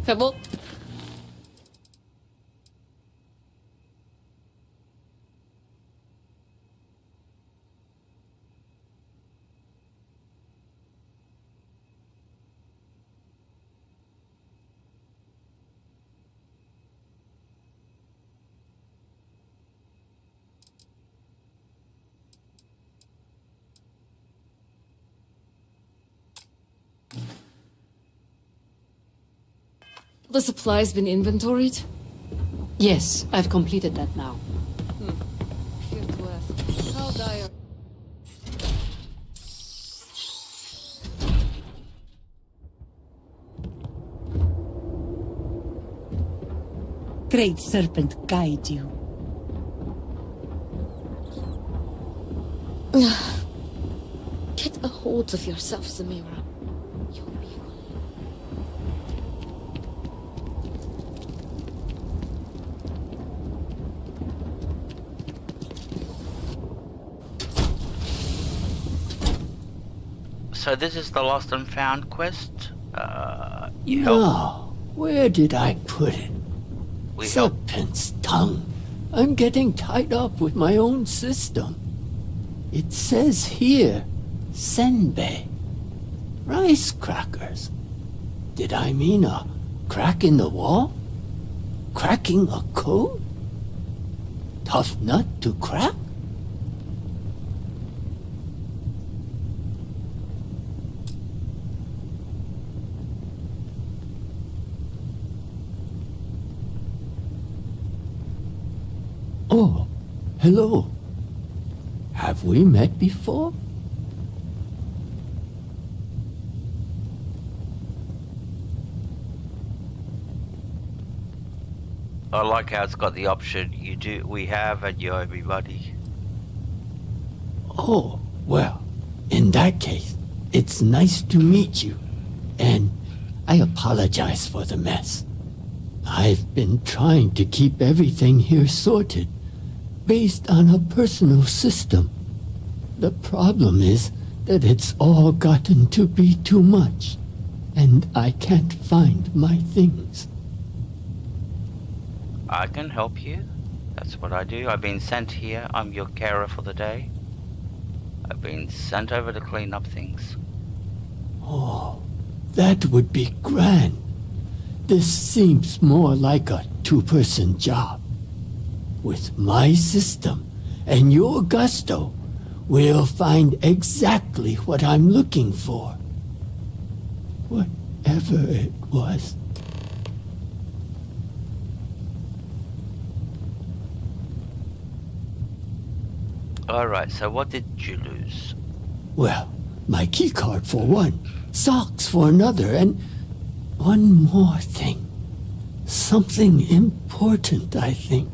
Pebble. The supplies been inventoried? Yes, I've completed that now. Here to ask. How dire? Great Serpent guide you. Get a hold of yourself, Samira. So this is the Lost and Found quest. No, where did I put it? Serpent's tongue. I'm getting tied up with my own system. It says here, senbei. Rice crackers. Did I mean a crack in the wall? Cracking a code? Tough nut to crack? Oh, hello. Have we met before? I like how it's got the option you do, we have, and you everybody. Oh, well, in that case, it's nice to meet you. And I apologize for the mess. I've been trying to keep everything here sorted, based on a personal system. The problem is that it's all gotten to be too much, and I can't find my things. I can help you. That's what I do. I've been sent here. I'm your carer for the day. I've been sent over to clean up things. Oh, that would be grand. This seems more like a two-person job. With my system and your gusto, we'll find exactly what I'm looking for. Whatever it was. Alright, so what did you lose? Well, my keycard for one, socks for another, and one more thing. Something important, I think.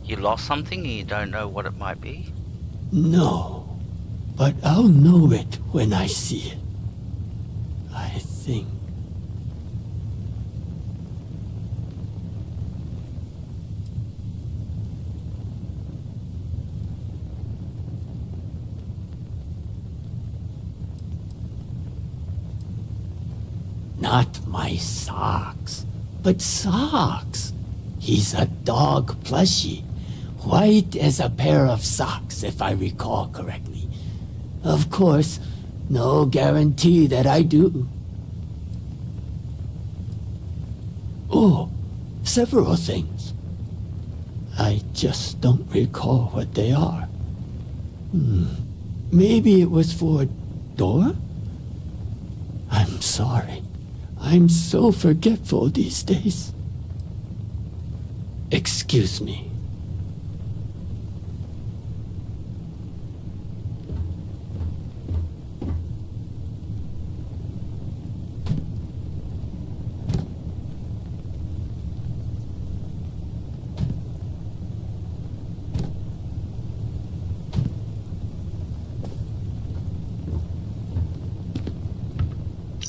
You lost something and you don't know what it might be? No, but I'll know it when I see it. I think. Not my socks, but socks. He's a dog plushie. White as a pair of socks, if I recall correctly. Of course, no guarantee that I do. Oh, several things. I just don't recall what they are. Maybe it was for Dora? I'm sorry. I'm so forgetful these days. Excuse me.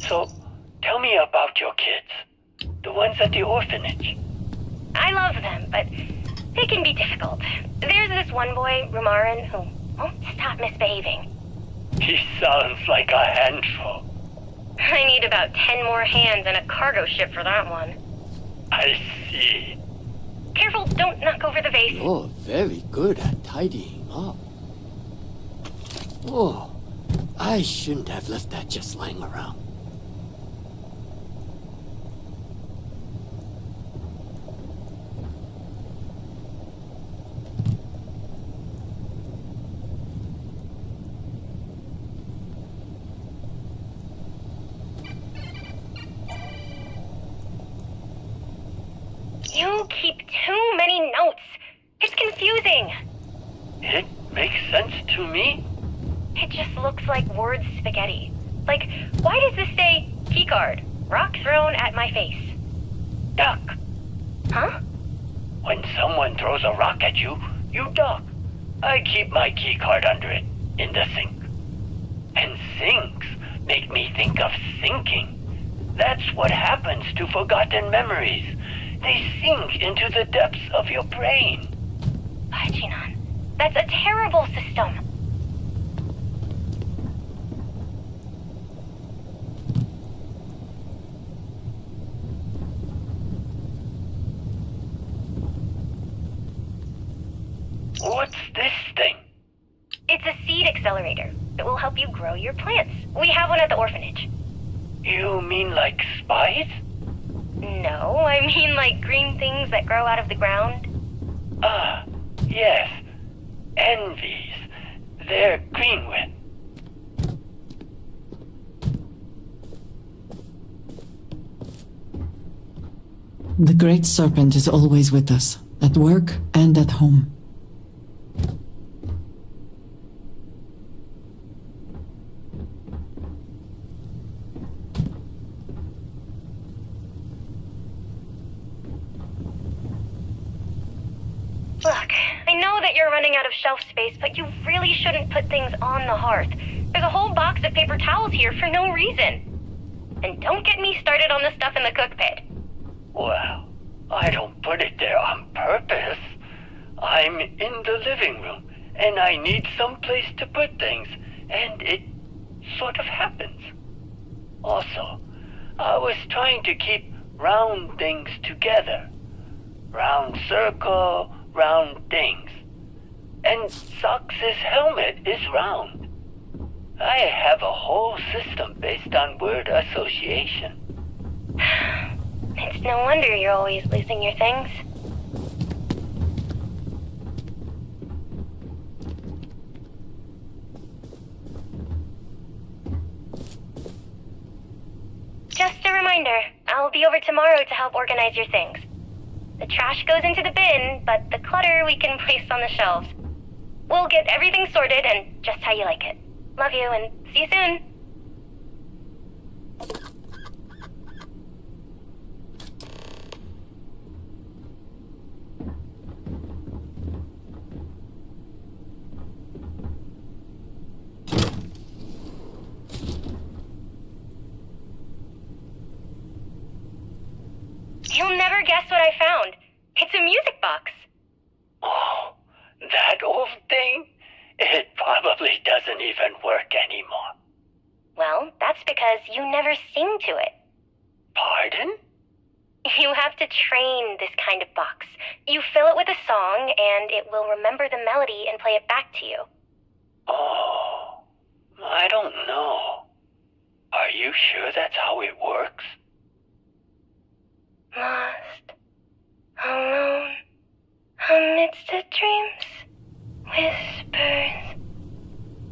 So, tell me about your kids. The ones at the orphanage. I love them, but they can be difficult. There's this one boy, Rumarin, who won't stop misbehaving. He sounds like a handful. I need about 10 more hands and a cargo ship for that one. I see. Careful, don't knock over the vase. You're very good at tidying up. Oh, I shouldn't have left that just lying around. You keep too many notes. It's confusing. It makes sense to me. It just looks like word spaghetti. Like, why does this say keycard? Rock thrown at my face. Duck. Huh? When someone throws a rock at you, you duck. I keep my keycard under it, in the sink. And sinks make me think of sinking. That's what happens to forgotten memories. They sink into the depths of your brain. Pachinon, that's a terrible system. What's this thing? It's a seed accelerator that will help you grow your plants. We have one at the orphanage. You mean like spice? No, I mean like green things that grow out of the ground. Ah, yes. Envies. They're green with. The Great Serpent is always with us, at work and at home. Look, I know that you're running out of shelf space, but you really shouldn't put things on the hearth. There's a whole box of paper towels here for no reason. And don't get me started on the stuff in the cook pit. Well, I don't put it there on purpose. I'm in the living room, and I need some place to put things, and it sort of happens. Also, I was trying to keep round things together. Round circle, round things. And Sox's helmet is round. I have a whole system based on word association. It's no wonder you're always losing your things. Just a reminder, I'll be over tomorrow to help organize your things. The trash goes into the bin, but the clutter we can place on the shelves. We'll get everything sorted and just how you like it. Love you and see you soon. You'll never guess what I found. It's a music box. Oh, that old thing? It probably doesn't even work anymore. Well, that's because you never sing to it. Pardon? You have to train this kind of box. You fill it with a song, and it will remember the melody and play it back to you. Oh, I don't know. Are you sure that's how it works? Lost, alone, amidst the dreams, whispers,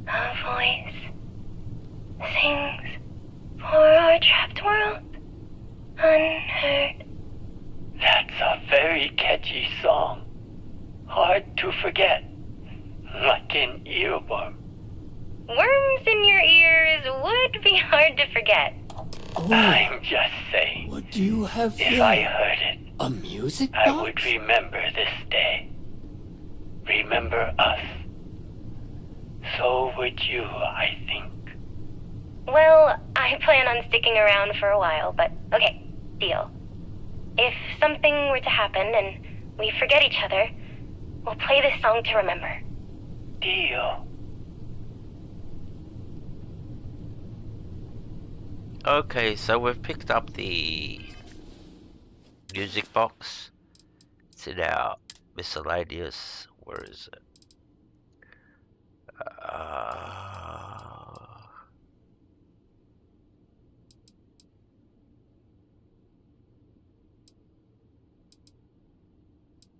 a voice sings for our trapped world, unheard. That's a very catchy song. Hard to forget. Like an earworm. Worms in your ears would be hard to forget. I'm just saying. What do you have If there? I heard it, A music box? I would remember this day. Remember us. So would you, I think. Well, I plan on sticking around for a while, but okay, deal. If something were to happen and we forget each other, we'll play this song to remember. Deal. Okay, so we've picked up the music box. It's in our miscellaneous. Where is it?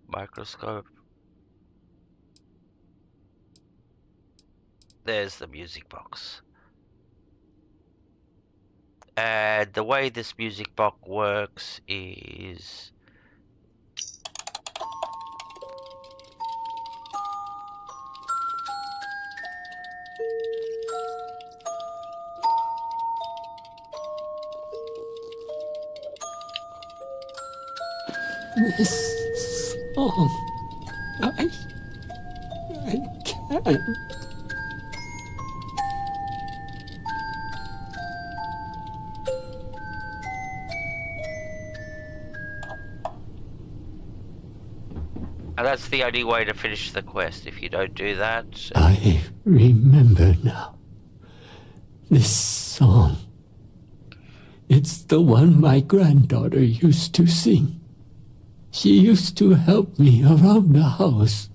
Microscope. There's the music box. And the way this music box works is This song. I can't. and that's the only way to finish the quest. If you don't do that, I remember now. This song. It's the one my granddaughter used to sing. She used to help me around the house,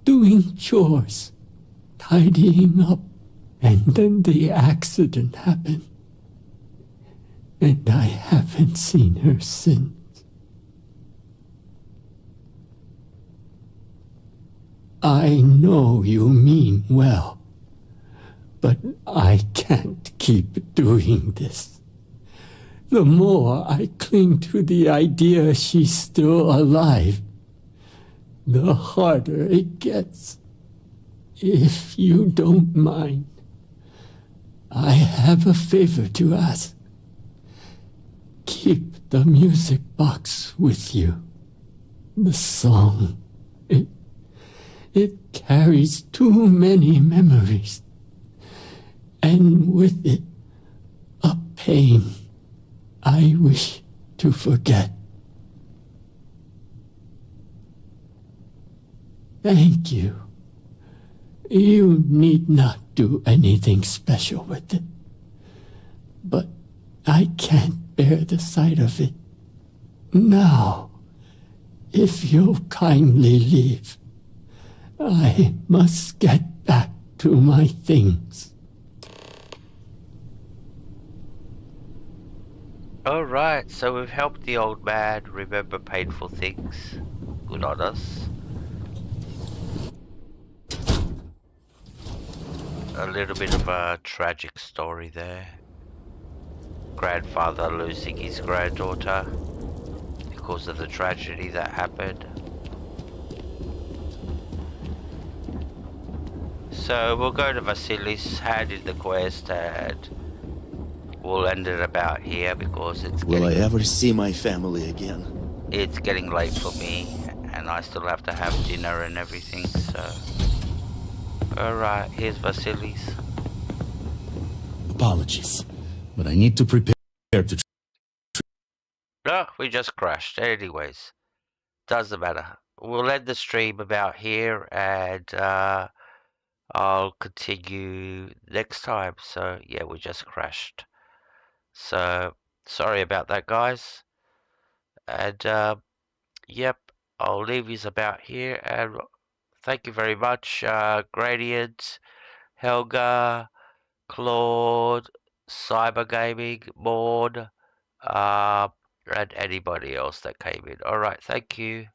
doing chores, tidying up, and then the accident happened. And I haven't seen her since. I know you mean well, but I can't keep doing this. The more I cling to the idea she's still alive, the harder it gets. If you don't mind, I have a favor to ask. Keep the music box with you. The song, it carries too many memories, and with it, a pain I wish to forget. Thank you. You need not do anything special with it. But I can't bear the sight of it. Now, If you'll kindly leave, I must get back to my things. Alright, so we've helped the old man remember painful things. Good on us. A little bit of a tragic story there. Grandfather losing his granddaughter because of the tragedy that happened. So we'll go to Vasilis, hand in the quest, and we'll end it about here because it's Will I ever see my family again? It's getting late for me, and I still have to have dinner and everything, so... Alright, here's Vasilis. Apologies, but I need to prepare to... No, we just crashed. Anyways, doesn't matter. We'll end the stream about here, and I'll continue next time. So, yeah, we just crashed. So, sorry about that, guys. And, yep, I'll leave you about here, and thank you very much, Gradient, Helga, Claude, Cyber Gaming, Maud, and anybody else that came in. Alright, thank you.